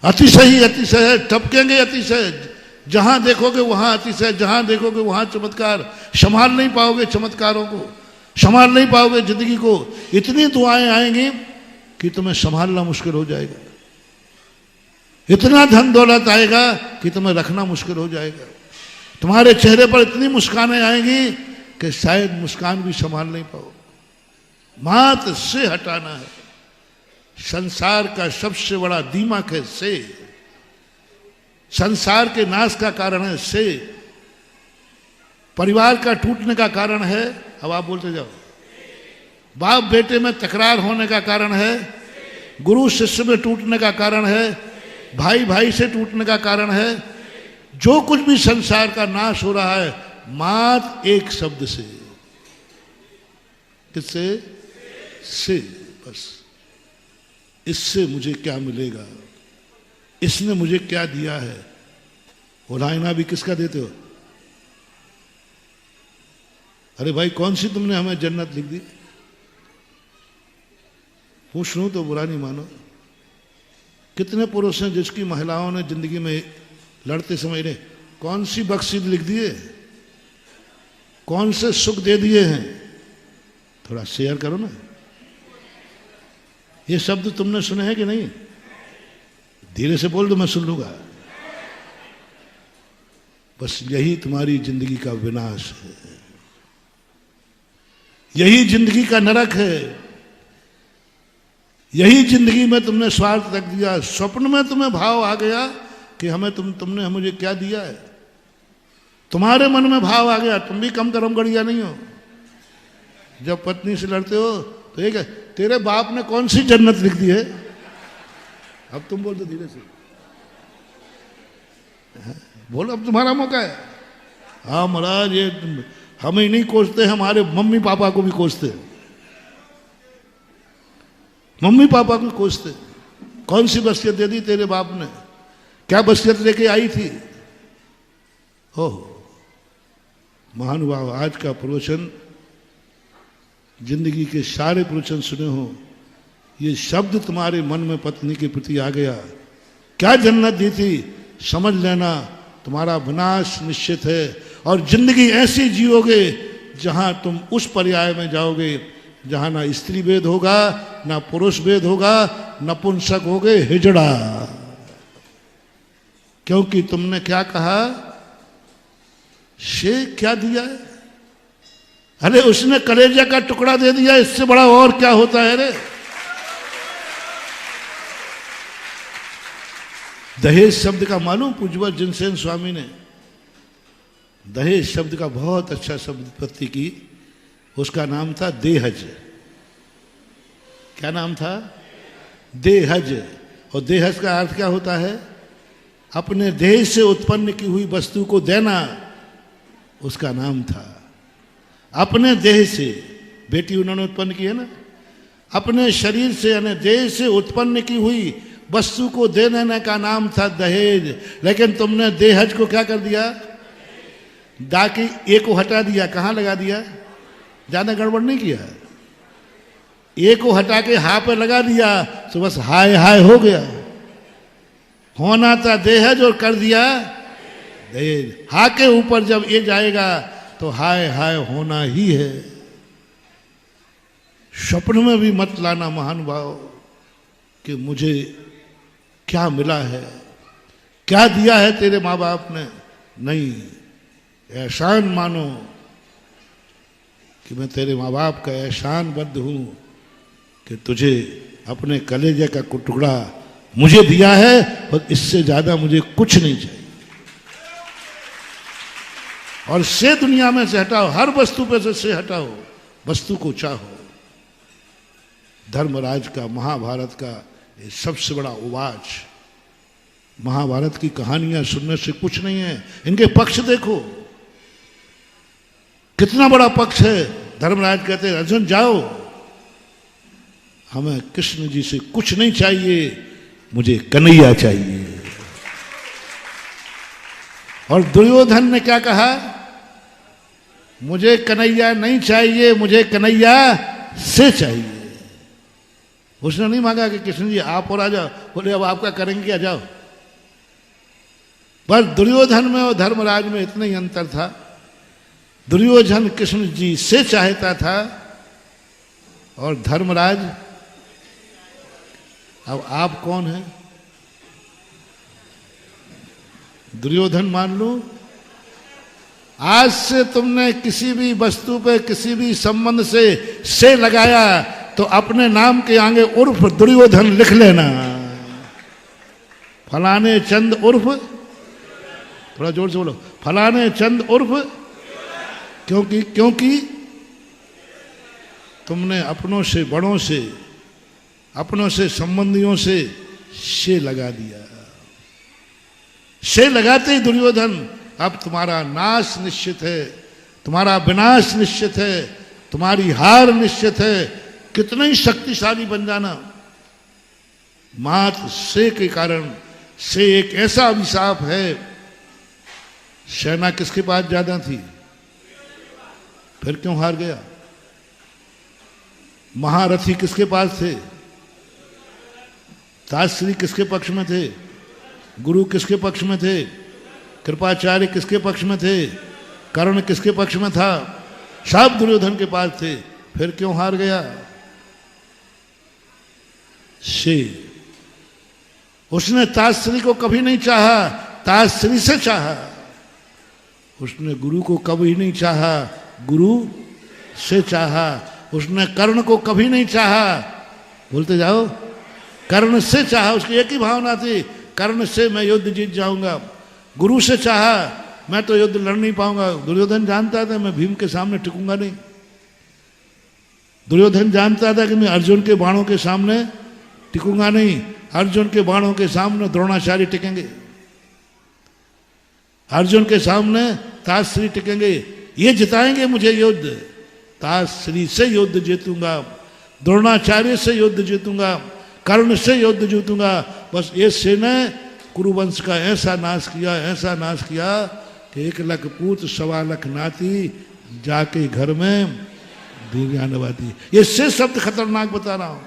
अतिशय ही अतिशय है, टपकेंगे अतिशय, जहां देखोगे वहां अतिशय, जहां देखोगे वहां चमत्कार। संभाल नहीं पाओगे चमत्कारों को, संभाल नहीं पाओगे जिंदगी को। इतनी दुआएं आएंगी कि तुम्हें संभालना मुश्किल हो जाएगा, इतना धन दौलत आएगा कि तुम्हें रखना मुश्किल हो जाएगा। तुम्हारे चेहरे पर इतनी मुस्कानें आएंगी कि शायद मुस्कान भी संभाल नहीं पाओ। मात्र से हटाना है। संसार का सबसे बड़ा दीमक है से, संसार के नाश का कारण है से, परिवार का टूटने का कारण है, अब आप बोलते जाओ, बाप बेटे में तकरार होने का कारण है, गुरु शिष्य में टूटने का कारण है, भाई भाई से टूटने का कारण है। जो कुछ भी संसार का नाश हो रहा है मात्र एक शब्द से, किससे? से। बस इससे मुझे क्या मिलेगा, इसने मुझे क्या दिया है। उलायना भी किसका देते हो? अरे भाई कौन सी तुमने हमें जन्नत लिख दी? पूछ लूं तो बुरा नहीं मानो। कितने पुरुष हैं जिसकी महिलाओं ने जिंदगी में लड़ते समय ने कौन सी बख्शीद लिख दिए, कौन से सुख दे दिए हैं? थोड़ा शेयर करो ना। ये शब्द तुमने सुने हैं कि नहीं? धीरे से बोल दो, मैं सुन लूंगा। बस यही तुम्हारी जिंदगी का विनाश है, यही जिंदगी का नरक है, यही जिंदगी में तुमने स्वार्थ रख दिया। स्वप्न में तुम्हें भाव आ गया कि हमें तुमने मुझे क्या दिया है। तुम्हारे मन में भाव आ गया, तुम भी कम करम गड़िया नहीं हो। जब पत्नी से लड़ते हो तो एक है, तेरे बाप ने कौन सी जन्नत लिख दी है? अब तुम बोल दो धीरे से, बोलो अब तुम्हारा मौका है। हाँ महाराज, ये हमें नहीं कोसते, हमारे मम्मी पापा को भी कोसते, मम्मी पापा को कोसते। कौन सी वसीयत दे दी तेरे बाप ने? क्या वसीयत लेके आई थी? ओह महानुभाव, आज का प्रवचन, जिंदगी के सारे प्रवचन सुने हो, ये शब्द तुम्हारे मन में पत्नी के प्रति आ गया, क्या जन्नत दी थी, समझ लेना तुम्हारा विनाश निश्चित है। और जिंदगी ऐसी जियोगे जहां तुम उस पर्याय में जाओगे जहां ना स्त्री भेद होगा, ना पुरुष भेद होगा, नपुंसक होगे, हिजड़ा। क्योंकि तुमने क्या कहा? से क्या दिया है? अरे उसने कलेजा का टुकड़ा दे दिया, इससे बड़ा और क्या होता है? रे दहेज शब्द का मालूम पूज्यवत जिनसेन स्वामी ने दहेज शब्द का बहुत अच्छा शब्द उत्पत्ति की। उसका नाम था देहज। क्या नाम था? देहज। और देहज का अर्थ क्या होता है? अपने देह से उत्पन्न की हुई वस्तु को देना, उसका नाम था। अपने देह से, बेटी उन्होंने उत्पन्न की है ना, अपने शरीर से यानी देह से उत्पन्न की हुई वस्तु को दे देने का नाम था दहेज। लेकिन तुमने देहज को क्या कर दिया? दा की ए को हटा दिया, कहाँ लगा दिया? ज्यादा गड़बड़ नहीं किया, ए को हटा के हा पे लगा दिया तो बस हाय हाय हो गया। होना था देहज और कर दिया दहेज। हा के ऊपर जब ए जाएगा तो हाय हाय होना ही है। स्वप्न में भी मत लाना महानुभाव कि मुझे क्या मिला है, क्या दिया है तेरे माँ बाप ने। नहीं, एहसान मानो कि मैं तेरे माँ बाप का एहसानबद्ध हूं कि तुझे अपने कलेजे का टुकड़ा मुझे दिया है और इससे ज्यादा मुझे कुछ नहीं चाहिए। और से दुनिया में से हटाओ, हर वस्तु पे से हटाओ, वस्तु को चाहो। धर्मराज का, महाभारत का ये सबसे बड़ा उवाच। महाभारत की कहानियां सुनने से कुछ नहीं है, इनके पक्ष देखो, कितना बड़ा पक्ष है। धर्मराज कहते हैं अर्जुन जाओ, हमें कृष्ण जी से कुछ नहीं चाहिए, मुझे कन्हैया चाहिए। और दुर्योधन ने क्या कहा? मुझे कन्हैया नहीं चाहिए, मुझे कन्हैया से चाहिए। उसने नहीं मांगा कि कृष्ण जी आप और आ जाओ, बोले अब आपका करेंगे क्या, जाओ। पर दुर्योधन में और धर्मराज में इतना ही अंतर था। दुर्योधन कृष्ण जी से चाहता था और धर्मराज, अब आप कौन हैं? दुर्योधन मान लो, आज से तुमने किसी भी वस्तु पे किसी भी संबंध से लगाया तो अपने नाम के आगे उर्फ दुर्योधन लिख लेना। फलाने चंद उर्फ, थोड़ा जोर से बोलो, फलाने चंद उर्फ, क्योंकि तुमने अपनों से, बड़ों से, अपनों से, संबंधियों से लगा दिया। से लगाते ही दुर्योधन, अब तुम्हारा नाश निश्चित है, तुम्हारा विनाश निश्चित है, तुम्हारी हार निश्चित है। कितना ही शक्तिशाली बन जाना, मात्र से के कारण, से एक ऐसा अभिशाप है। सेना किसके पास ज्यादा थी, फिर क्यों हार गया? महारथी किसके पास थे? ताश्री किसके पक्ष में थे? गुरु किसके पक्ष में थे? कृपाचार्य किसके पक्ष में थे? कर्ण किसके पक्ष में था? सब दुर्योधन के पास थे, फिर क्यों हार गया? से उसने ताश्री को कभी नहीं चाहा, ताश्री से चाहा। उसने गुरु को कभी नहीं चाहा, गुरु से चाहा। उसने कर्ण को कभी नहीं चाहा, बोलते जाओ, कर्ण से चाहा। उसकी एक ही भावना थी, कर्ण से मैं युद्ध जीत जाऊंगा। गुरु से चाहा, मैं तो युद्ध लड़ नहीं पाऊंगा। दुर्योधन जानता था मैं भीम के सामने टिकूंगा नहीं। दुर्योधन जानता था कि मैं अर्जुन के बाणों के सामने टिकूंगा नहीं। अर्जुन के बाणों के सामने द्रोणाचार्य टिकेंगे, अर्जुन के सामने ताश्री टिकेंगे। ये जिताएंगे मुझे युद्ध। ताश्री से युद्ध जीतूंगा, द्रोणाचार्य से युद्ध जीतूंगा, कर्ण से युद्ध जीतूंगा। बस ये से ने कुरुवंश का ऐसा नाश किया, ऐसा नाश किया कि 1 लाख पूत 1.25 लाख नाती जाके घर में दीवियां नवाती। ये से शब्द खतरनाक बता रहा हूं,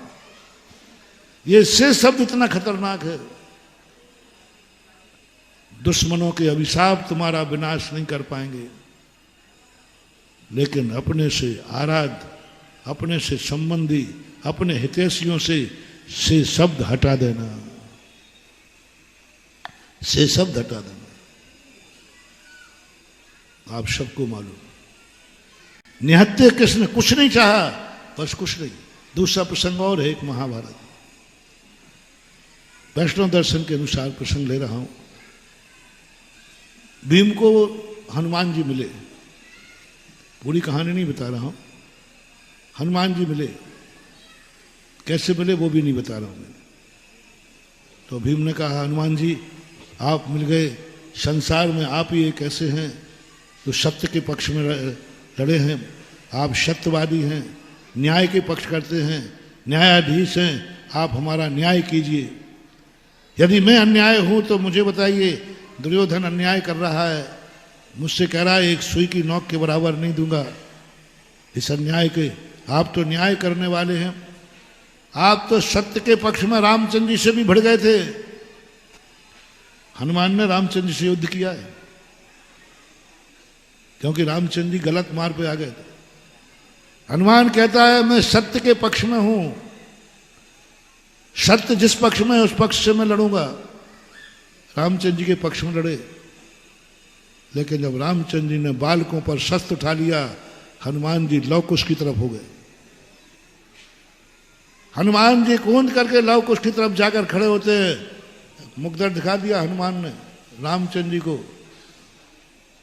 ये से शब्द इतना खतरनाक है। दुश्मनों के अभिशाप तुम्हारा विनाश नहीं कर पाएंगे, लेकिन अपने से आराध, अपने से संबंधी, अपने हितैषियों से शब्द हटा देना, से शब्द हटा देना। आप सबको मालूम, निहत्थे कृष्ण कुछ नहीं चाहा, बस कुछ नहीं। दूसरा प्रसंग और है, एक महाभारत वैष्णव दर्शन के अनुसार प्रसंग ले रहा हूं। भीम को हनुमान जी मिले, पूरी कहानी नहीं बता रहा हूं। हनुमान जी मिले, कैसे मिले वो भी नहीं बता रहा हूं मैं। तो भीम ने कहा, हनुमान जी आप मिल गए, संसार में आप ही एक ऐसे हैं जो सत्य के पक्ष में लड़े हैं, आप सत्यवादी हैं, न्याय के पक्ष करते हैं, न्यायाधीश हैं, आप हमारा न्याय कीजिए। यदि मैं अन्याय हूं तो मुझे बताइए, दुर्योधन अन्याय कर रहा है, मुझसे कह रहा है एक सुई की नोक के बराबर नहीं दूंगा इस अन्याय के, आप तो न्याय करने वाले हैं, आप तो सत्य के पक्ष में रामचंद्र जी से भी भिड़ गए थे। हनुमान ने रामचंद्र जी से युद्ध किया है क्योंकि रामचंद्र जी गलत मार्ग पे आ गए थे। हनुमान कहता है मैं सत्य के पक्ष में हूं, सत्य जिस पक्ष में है उस पक्ष से मैं लड़ूंगा। रामचंद्र जी के पक्ष में लड़े, लेकिन जब रामचंद्र जी ने बालकों पर शस्त्र उठा लिया, हनुमान जी लवकुश की तरफ हो गए। हनुमान जी कूद करके लवकुश की तरफ जाकर खड़े होते, मुकदर दिखा दिया हनुमान ने रामचंद्र जी को,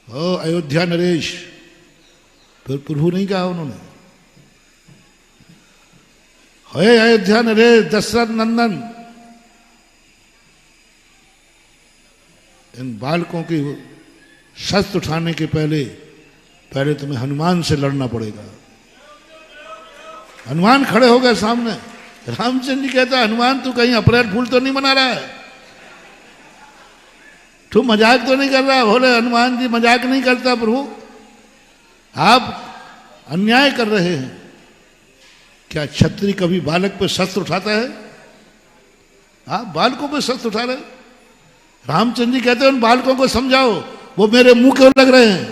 ओ अयोध्या नरेश। फिर प्रभु नहीं कहा उन्होंने, हे अयोध्या नरेश दशरथ नंदन। इन बालकों की शस्त्र उठाने के पहले तुम्हें हनुमान से लड़ना पड़ेगा। हनुमान खड़े हो गए सामने। रामचंद्र जी कहता है, हनुमान तू कहीं अप्रैल फूल तो नहीं मना रहा है, तू मजाक तो नहीं कर रहा? बोले हनुमान जी मजाक नहीं करता प्रभु, आप अन्याय कर रहे हैं। क्या क्षत्रिय कभी बालक पे शस्त्र उठाता है? आप बालकों पे शस्त्र उठा रहे। रामचंद्र जी कहते हैं उन बालकों को समझाओ, वो मेरे मुंह क्यों लग रहे हैं?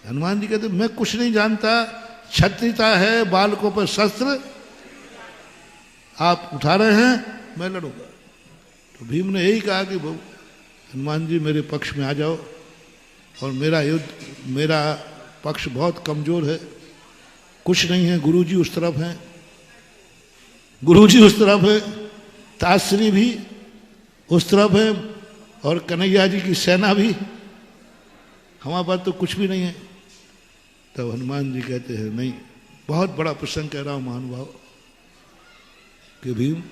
हनुमान जी कहते मैं कुछ नहीं जानता, क्षत्रियता है, बालकों पर शस्त्र आप उठा रहे हैं, मैं लड़ूंगा। तो भीम ने यही कहा कि हनुमान जी मेरे पक्ष में आ जाओ, और मेरा पक्ष बहुत कमजोर है, कुछ नहीं है, गुरुजी उस तरफ हैं, गुरुजी उस तरफ है, ताश्री भी उस तरफ है, और कन्हैया जी की सेना भी, हमारे पास तो कुछ भी नहीं है। तब हनुमान जी कहते हैं नहीं, बहुत बड़ा प्रसंग कह रहा हूं महानुभाव, कि भीम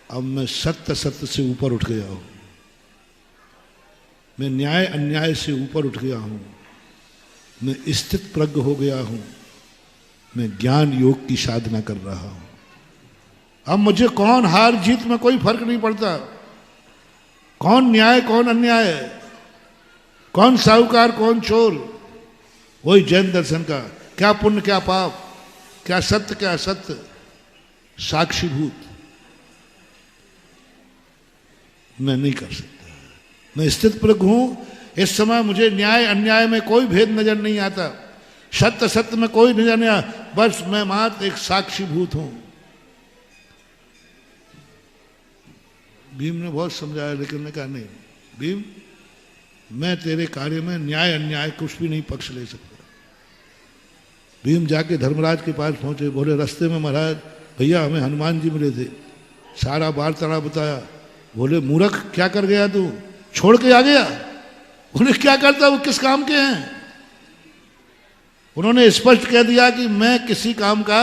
अब मैं सत्य से ऊपर उठ गया हूं, मैं न्याय अन्याय से ऊपर उठ गया हूं, मैं स्थित प्रज्ञ हो गया हूं, मैं ज्ञान योग की साधना कर रहा हूं। अब मुझे कौन हार जीत में कोई फर्क नहीं पड़ता, कौन न्याय कौन अन्याय, कौन साहूकार कौन चोर, वही जैन दर्शन का, क्या पुण्य क्या पाप, क्या सत्य क्या असत्य, साक्षीभूत मैं नहीं कर सकता। मैं स्थित प्रज्ञ हूं, इस समय मुझे न्याय अन्याय में कोई भेद नजर नहीं आता, सत्य सत्य में कोई नजर नहीं आता, बस मैं मात्र एक साक्षीभूत हूं। भीम ने बहुत समझाया, लेकिन ने कहा नहीं भीम, मैं तेरे कार्य में न्याय अन्याय कुछ भी नहीं पक्ष ले सकता। भीम जाके धर्मराज के पास पहुंचे, बोले रास्ते में महाराज भैया हमें हनुमान जी मिले थे, सारा वार्तालाप बताया। बोले मूर्ख क्या कर गया तू, छोड़ के आ गया? बोले क्या करता, वो किस काम के हैं? उन्होंने स्पष्ट कह दिया कि मैं किसी काम का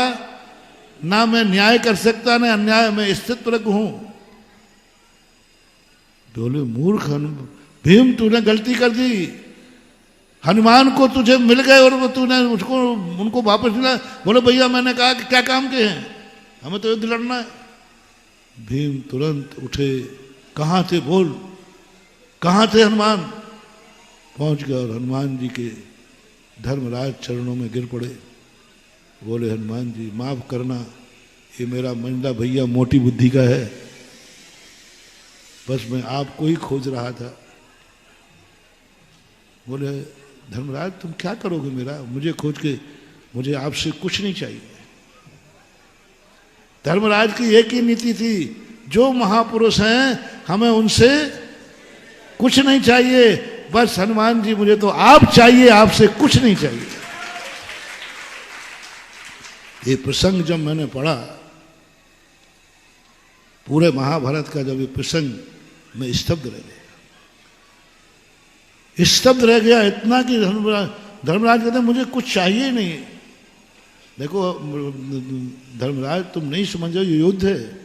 ना मैं न्याय कर सकता ना अन्याय, मैं स्थित प्रज्ञ हूं। बोले मूर्ख भीम, तूने गलती कर दी, हनुमान को तुझे मिल गए और तूने उनको वापस मिला। बोले भैया मैंने कहा कि क्या काम के हैं, हमें तो युद्ध लड़ना है। भीम तुरंत उठे, कहाँ थे बोल, कहाँ थे हनुमान? पहुंच गए और हनुमान जी के धर्मराज चरणों में गिर पड़े। बोले हनुमान जी माफ करना, ये मेरा मंडला भैया मोटी बुद्धि का है, बस मैं आपको ही खोज रहा था। बोले धर्मराज तुम क्या करोगे मेरा, मुझे खोज के, मुझे आपसे कुछ नहीं चाहिए। धर्मराज की एक ही नीति थी, जो महापुरुष हैं हमें उनसे कुछ नहीं चाहिए, बस हनुमान जी मुझे तो आप चाहिए, आपसे कुछ नहीं चाहिए। ये प्रसंग जब मैंने पढ़ा, पूरे महाभारत का जब ये प्रसंग, मैं स्तब्ध रह गया, स्तब्ध रह गया इतना कि धर्मराज कहते हैं मुझे कुछ चाहिए नहीं। देखो धर्मराज, तुम नहीं समझो, ये युद्ध है।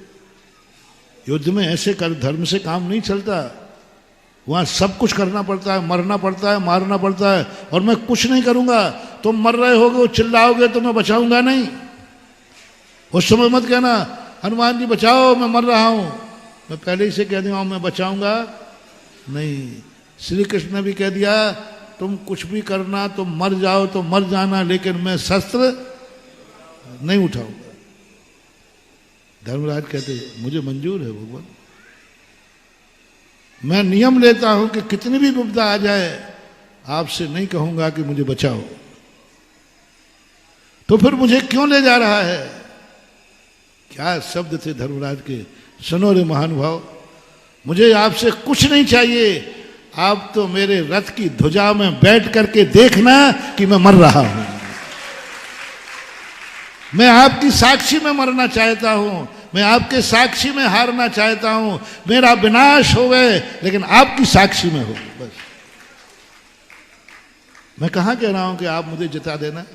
युद्ध में ऐसे कर धर्म से काम नहीं चलता। वहां सब कुछ करना पड़ता है, मरना पड़ता है, मारना पड़ता है। और मैं कुछ नहीं करूंगा, तुम मर रहे होगे, चिल्लाओगे तो मैं बचाऊंगा नहीं। उस समय मत कहना हनुमान जी बचाओ, मैं मर रहा हूं। मैं पहले ही से कह दिया हूं मैं बचाऊंगा नहीं। श्री कृष्ण ने भी कह दिया तुम कुछ भी करना, तुम मर जाओ तो मर जाना, लेकिन मैं शस्त्र नहीं उठाऊंगा। धर्मराज कहते मुझे मंजूर है भगवान, मैं नियम लेता हूं कि कितनी भी विपदा आ जाए आपसे नहीं कहूंगा कि मुझे बचाओ। तो फिर मुझे क्यों ले जा रहा है? क्या शब्द थे धर्मराज के, सुनो रे महानुभाव, मुझे आपसे कुछ नहीं चाहिए। आप तो मेरे रथ की ध्वजा में बैठ करके देखना कि मैं मर रहा हूं। मैं आपकी साक्षी में मरना चाहता हूं, मैं आपके साक्षी में हारना चाहता हूं। मेरा विनाश हो गए लेकिन आपकी साक्षी में हो, बस। मैं कहां कह रहा हूं कि आप मुझे जिता देना,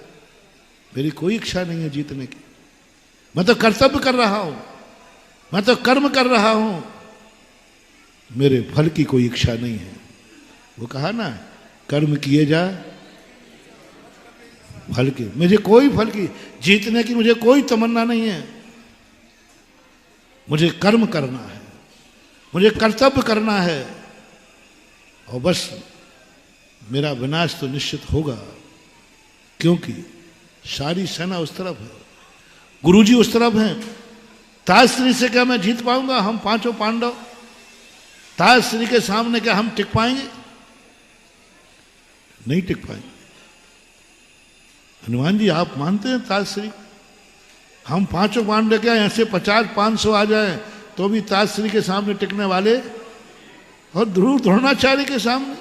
मेरी कोई इच्छा नहीं है जीतने की। मैं तो कर्तव्य कर रहा हूं, मैं तो कर्म कर रहा हूं, मेरे फल की कोई इच्छा नहीं है। वो कहा ना कर्म किए जा फल की, मुझे कोई फल की, जीतने की मुझे कोई तमन्ना नहीं है। मुझे कर्म करना है, मुझे कर्तव्य करना है, और बस मेरा विनाश तो निश्चित होगा। क्योंकि सारी सेना उस तरफ है, गुरुजी उस तरफ हैं। ताजश्री से क्या मैं जीत पाऊंगा? हम पांचों पांडव ताजश्री के सामने क्या हम टिक पाएंगे? नहीं टिक पाएंगे। हनुमान जी आप मानते हैं ताजश्री? हम पांचों पांडव क्या ऐसे 50-500 आ जाए तो भी ताजश्री के सामने टिकने वाले? और ध्रुव द्रोणाचार्य के सामने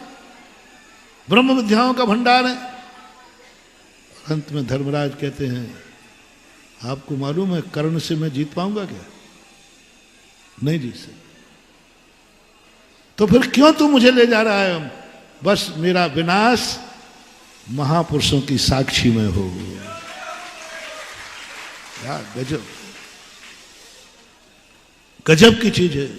ब्रह्म विद्याओं का भंडार है। अंत में धर्मराज कहते हैं आपको मालूम है कर्ण से मैं जीत पाऊंगा क्या? नहीं जीत सकता। तो फिर क्यों तू मुझे ले जा रहा है? बस मेरा विनाश महापुरुषों की साक्षी में हो। यार गजब, गजब की चीज है।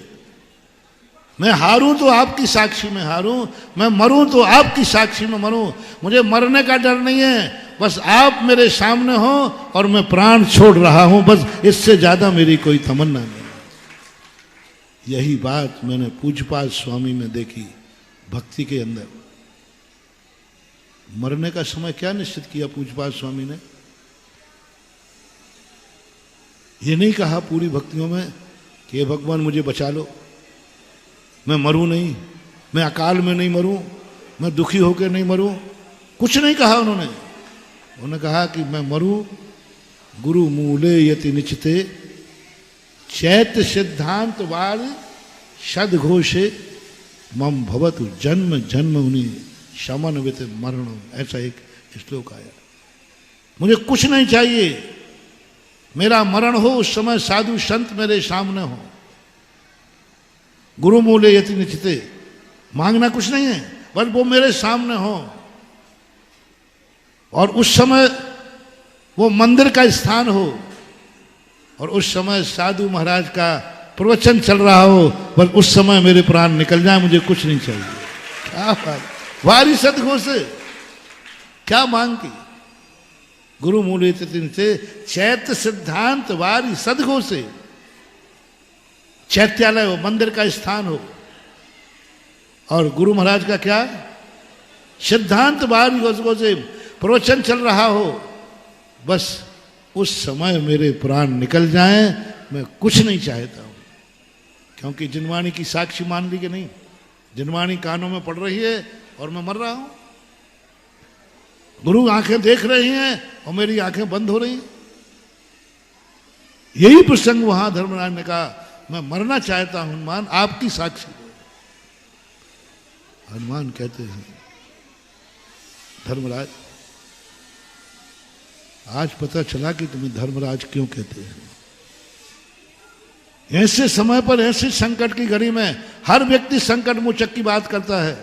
मैं हारूं तो आपकी साक्षी में हारूं, मैं मरूं तो आपकी साक्षी में मरूं। मुझे मरने का डर नहीं है, बस आप मेरे सामने हो और मैं प्राण छोड़ रहा हूं, बस इससे ज्यादा मेरी कोई तमन्ना नहीं। यही बात मैंने पूज्यपाद स्वामी में देखी, भक्ति के अंदर। मरने का समय क्या निश्चित किया पूज्यपाद स्वामी ने? ये नहीं कहा पूरी भक्तियों में कि हे भगवान मुझे बचा लो, मैं मरूं नहीं, मैं अकाल में नहीं मरूं, मैं दुखी होकर नहीं मरूं। कुछ नहीं कहा उन्होंने। उन्होंने कहा कि मैं मरूं गुरु मूले यति निचिते चैत्य सिद्धांत वाल सदघोषे मम भवतु जन्म जन्म उन्हीं शमन वित मरण। ऐसा एक श्लोक आया। मुझे कुछ नहीं चाहिए, मेरा मरण हो उस समय साधु संत मेरे सामने हो। गुरु मूले यति निचिते, मांगना कुछ नहीं है, बस वो मेरे सामने हो। और उस समय वो मंदिर का स्थान हो, और उस समय साधु महाराज का प्रवचन चल रहा हो, बस उस समय मेरे प्राण निकल जाए, मुझे कुछ नहीं चाहिए। क्या बात, वारी सदघोष, क्या मांग की? गुरु मूले से चैत्य सिद्धांत वारी सदघोषे, चैत्यालय हो, मंदिर का स्थान हो, और गुरु महाराज का क्या सिद्धांत वारी घोषे प्रवचन चल रहा हो, बस उस समय मेरे प्राण निकल जाएं, मैं कुछ नहीं चाहता हूं। क्योंकि जिनवाणी की साक्षी मान ली कि नहीं? जिनवाणी कानों में पड़ रही है और मैं मर रहा हूं। गुरु आंखें देख रही हैं और मेरी आंखें बंद हो रही हैं। यही प्रसंग वहां धर्मराज ने कहा मैं मरना चाहता हूं हनुमान, आपकी साक्षी। हनुमान कहते हैं धर्मराज आज पता चला कि तुम्हें धर्मराज क्यों कहते हैं। ऐसे समय पर, ऐसे संकट की घड़ी में हर व्यक्ति संकट मोचक की बात करता है।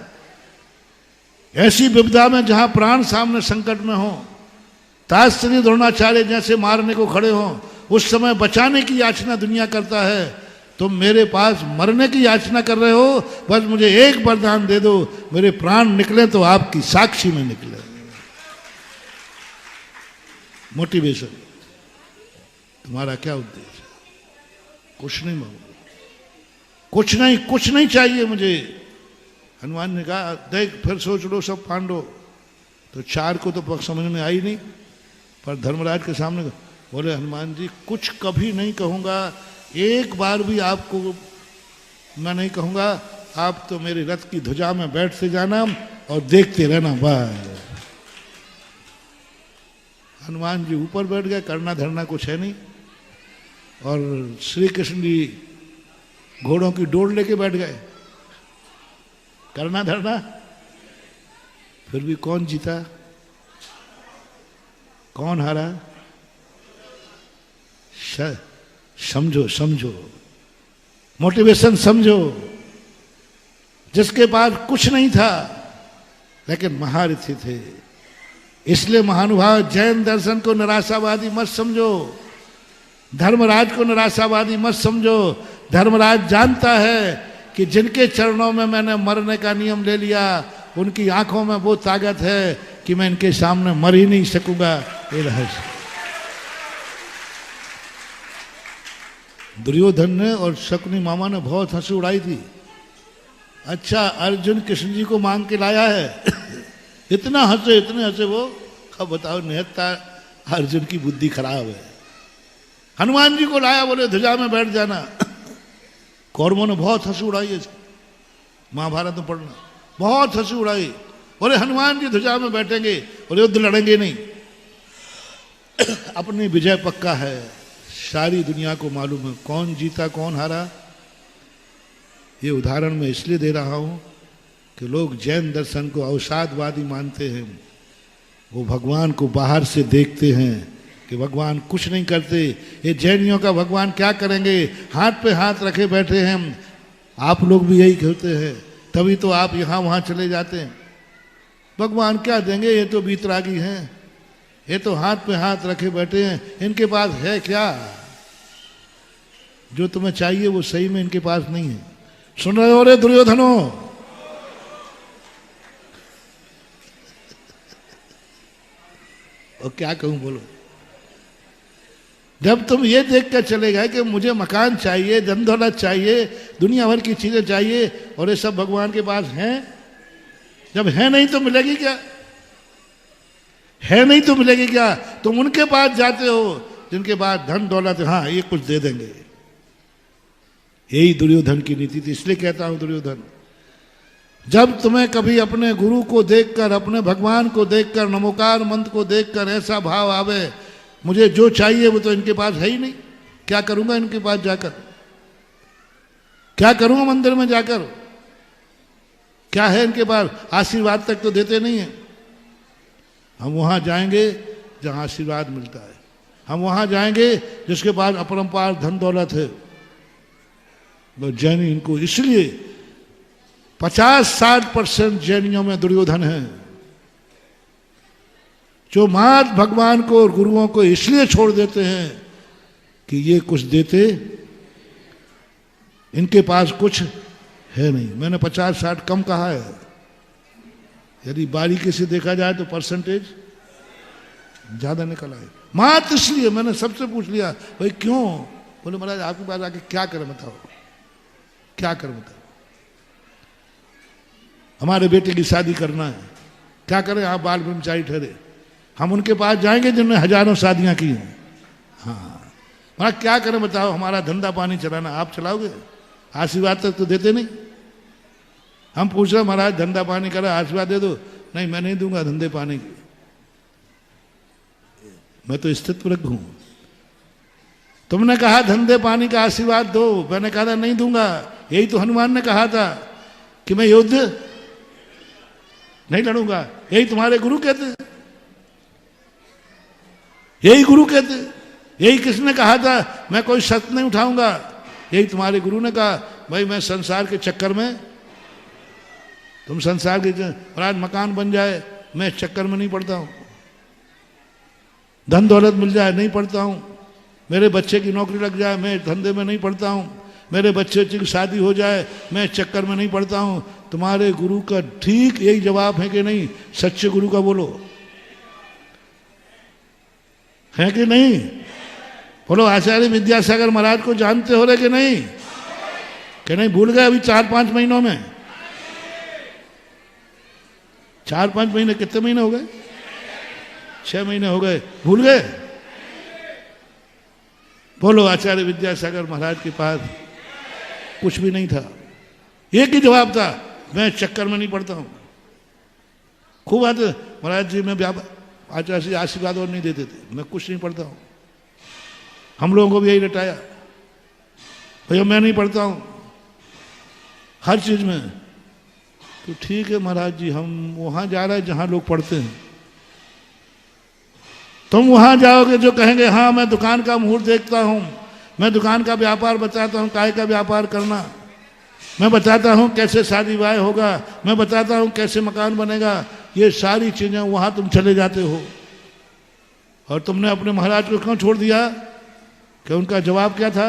ऐसी विपदा में जहां प्राण सामने संकट में हो, तास्त्री द्रोणाचार्य जैसे मारने को खड़े हो, उस समय बचाने की याचना दुनिया करता है। तुम मेरे पास मरने की याचना कर रहे हो, बस मुझे एक वरदान दे दो, मेरे प्राण निकले तो आपकी साक्षी में निकले। मोटिवेशन। तुम्हारा क्या उद्देश्य? कुछ नहीं मांगो, कुछ नहीं चाहिए मुझे। हनुमान ने कहा देख फिर सोच लो सब पांडव, तो चार को तो पक्ष समझ में आई नहीं, पर धर्मराज के सामने बोले हनुमान जी कुछ कभी नहीं कहूंगा, एक बार भी आपको मैं नहीं कहूंगा, आप तो मेरे रथ की ध्वजा में बैठते जाना और देखते रहना। बस हनुमान जी ऊपर बैठ गए, करना धरना कुछ है नहीं, और श्री कृष्ण जी घोड़ों की डोर लेके बैठ गए, करना धरना। फिर भी कौन जीता, कौन हारा? समझो, मोटिवेशन समझो। जिसके पास कुछ नहीं था लेकिन महारथी थे, इसलिए महानुभाव जैन दर्शन को निराशावादी मत समझो, धर्मराज को निराशावादी मत समझो। धर्मराज जानता है कि जिनके चरणों में मैंने मरने का नियम ले लिया, उनकी आंखों में वो ताकत है कि मैं इनके सामने मर ही नहीं सकूंगा। ये रहस्य दुर्योधन ने और शकुनी मामा ने बहुत हंसी उड़ाई थी। अच्छा अर्जुन कृष्ण जी को मांग के लाया है इतने हंसे वो। अब बताओ निहत्ता अर्जुन की बुद्धि खराब है। हनुमान जी को लाया, बोले ध्वजा में बैठ जाना। कौरवों ने बहुत हंसी उड़ाई है, महाभारत में पढ़ना, बहुत हंसी उड़ाई। बोले हनुमान जी ध्वजा में बैठेंगे और युद्ध लड़ेंगे नहीं, अपनी विजय पक्का है। सारी दुनिया को मालूम है कौन जीता कौन हारा। ये उदाहरण मैं इसलिए दे रहा हूं कि लोग जैन दर्शन को अवसादवादी मानते हैं, वो भगवान को बाहर से देखते हैं कि भगवान कुछ नहीं करते। ये जैनियों का भगवान क्या करेंगे, हाथ पे हाथ रखे बैठे हैं। आप लोग भी यही कहते हैं, तभी तो आप यहाँ वहाँ चले जाते हैं। भगवान क्या देंगे, ये तो बीतरागी हैं, ये तो हाथ पे हाथ रखे बैठे हैं, इनके पास है क्या? जो तुम्हें चाहिए वो सही में इनके पास नहीं है। सुन रहे हो रे दुर्योधनो? और क्या कहूं बोलो। जब तुम ये देख कर चले गए कि मुझे मकान चाहिए, धन दौलत चाहिए, दुनिया भर की चीजें चाहिए, और ये सब भगवान के पास हैं, जब है नहीं तो मिलेगी क्या? है नहीं तो मिलेगी क्या? तुम उनके पास जाते हो जिनके पास धन दौलत, हाँ ये कुछ दे देंगे। यही दुर्योधन की नीति थी। इसलिए कहता हूं दुर्योधन, जब तुम्हें कभी अपने गुरु को देखकर, अपने भगवान को देखकर, नमोकार मंत्र को देखकर ऐसा भाव आवे मुझे जो चाहिए वो तो इनके पास है ही नहीं, क्या करूंगा इनके पास जाकर? क्या करूंगा मंदिर में जाकर? क्या है इनके पास? आशीर्वाद तक तो देते नहीं है। हम वहां जाएंगे जहां आशीर्वाद मिलता है, हम वहां जाएंगे जिसके पास अपरंपार धन दौलत है। तो जैनी इनको, इसलिए 50-60% जैनियों में दुर्योधन है, जो मात भगवान को और गुरुओं को इसलिए छोड़ देते हैं कि ये कुछ देते, इनके पास कुछ है नहीं। मैंने 50-60 कम कहा है, यदि बारीकी से देखा जाए तो परसेंटेज ज्यादा निकल आए। मात इसलिए मैंने सबसे पूछ लिया भाई क्यों? बोले महाराज आपके पास आके क्या करें बताओ, क्या करें बताओ? हमारे बेटे की शादी करना है, क्या करें? आप बाल ब्रह्मचारी ठहरे, हम उनके पास जाएंगे जिन्होंने हजारों शादियां की हैं। हाँ महाराज क्या करें बताओ, हमारा धंधा पानी चलाना, आप चलाओगे? आशीर्वाद तक तो देते नहीं। हम पूछ रहे महाराज धंधा पानी करा, आशीर्वाद दे दो। नहीं मैं नहीं दूंगा धंधे पानी की, मैं तो स्थितप्रज्ञ हूं। तुमने कहा धंधे पानी का आशीर्वाद दो, मैंने कहा था नहीं दूंगा। यही तो हनुमान ने कहा था कि मैं युद्ध नहीं लड़ूंगा। यही तुम्हारे गुरु कहते, यही गुरु कहते, यही किसने कहा था मैं कोई शस्त्र नहीं उठाऊंगा? यही तुम्हारे गुरु ने कहा भाई मैं संसार के चक्कर में। तुम संसार के महाराज मकान बन जाए मैं इस चक्कर में नहीं पड़ता हूं, धन दौलत मिल जाए नहीं पड़ता हूं, मेरे बच्चे की नौकरी लग जाए मैं धंधे में नहीं पड़ता हूं, मेरे बच्चे की शादी हो जाए मैं इस चक्कर में नहीं पड़ता हूं। तुम्हारे गुरु का ठीक यही जवाब है कि नहीं? सच्चे गुरु का बोलो, है कि नहीं? बोलो आचार्य विद्यासागर महाराज को जानते हो रहे कि नहीं? कि नहीं भूल गए अभी 4-5 महीनों में? 4-5 महीने, कितने महीने हो गए? 6 महीने हो गए, भूल गए? बोलो आचार्य विद्यासागर महाराज के पास कुछ भी नहीं था, एक ही जवाब था, मैं चक्कर में नहीं पड़ता हूं। खूब आते महाराज जी, मैं आचार्य जी आशीर्वाद और नहीं देते थे, मैं कुछ नहीं पढ़ता हूं। हम लोगों को भी यही रटाया, भैया मैं नहीं पढ़ता हूं हर चीज में। तो ठीक है महाराज जी, हम वहां जा रहे हैं जहां लोग पढ़ते हैं, तुम वहां जाओगे जो कहेंगे हाँ मैं दुकान का मुहूर्त देखता हूं, मैं दुकान का व्यापार बताता हूं, काय का व्यापार करना, मैं बताता हूं कैसे शादी विवाह होगा, मैं बताता हूं कैसे मकान बनेगा, ये सारी चीजें वहां तुम चले जाते हो। और तुमने अपने महाराज को क्यों छोड़ दिया? कि उनका जवाब क्या था?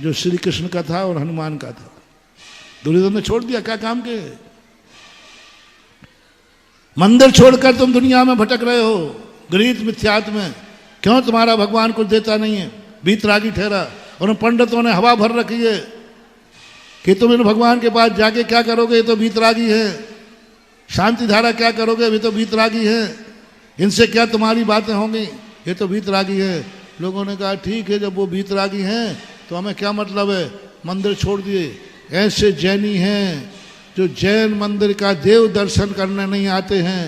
जो श्री कृष्ण का था और हनुमान का था। दुर्योधन ने छोड़ दिया, क्या काम के? मंदिर छोड़कर तुम दुनिया में भटक रहे हो, गृहीत मिथ्यात्व में। क्यों तुम्हारा भगवान कुछ देता नहीं है? बीतरागी ठहरा। और उन पंडितों ने हवा भर रखी है कि तुम इन भगवान के पास जाके क्या करोगे, ये तो बीतरागी है। शांति धारा क्या करोगे, ये तो बीतरागी है। इनसे क्या तुम्हारी बातें होंगी, ये तो बीतरागी है। लोगों ने कहा ठीक है, जब वो बीतरागी हैं तो हमें क्या मतलब है, मंदिर छोड़ दिए। ऐसे जैनी हैं जो जैन मंदिर का देव दर्शन करने नहीं आते हैं,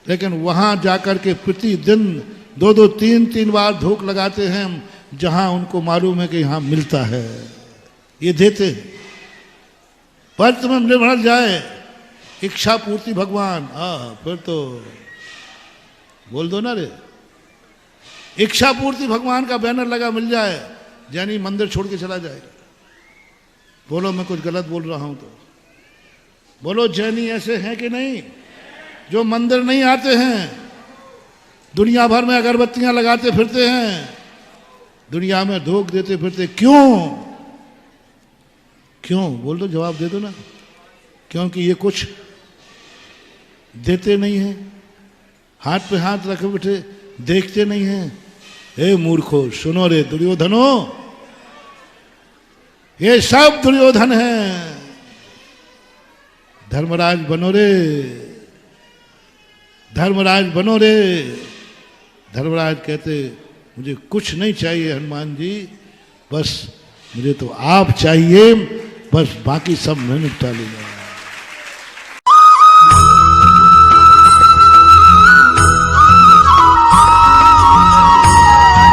लेकिन वहां जाकर के प्रतिदिन 2-2, 3-3 बार धूप लगाते हैं, जहां उनको मालूम है कि यहां मिलता है, ये देते हैं। पर तुम्हें मिल जाए इच्छा पूर्ति भगवान, फिर तो बोल दो ना रे, इच्छा पूर्ति भगवान का बैनर लगा मिल जाए, यानी मंदिर छोड़ के चला जाएगा। बोलो मैं कुछ गलत बोल रहा हूं तो? बोलो जैनी ऐसे हैं कि नहीं जो मंदिर नहीं आते हैं, दुनिया भर में अगरबत्तियां लगाते फिरते हैं, दुनिया में धूप देते फिरते, क्यों? क्यों बोल दो, जवाब दे दो ना। क्योंकि ये कुछ देते नहीं हैं, हाथ पे हाथ रखे बैठे देखते नहीं हैं। हे मूर्खो सुनो रे दुर्योधनो, ये सब दुर्योधन है। धर्मराज बनो रे, धर्मराज बनो रे। धर्मराज कहते मुझे कुछ नहीं चाहिए हनुमान जी, बस मुझे तो आप चाहिए, बस बाकी सब मैं निपटा लूंगा।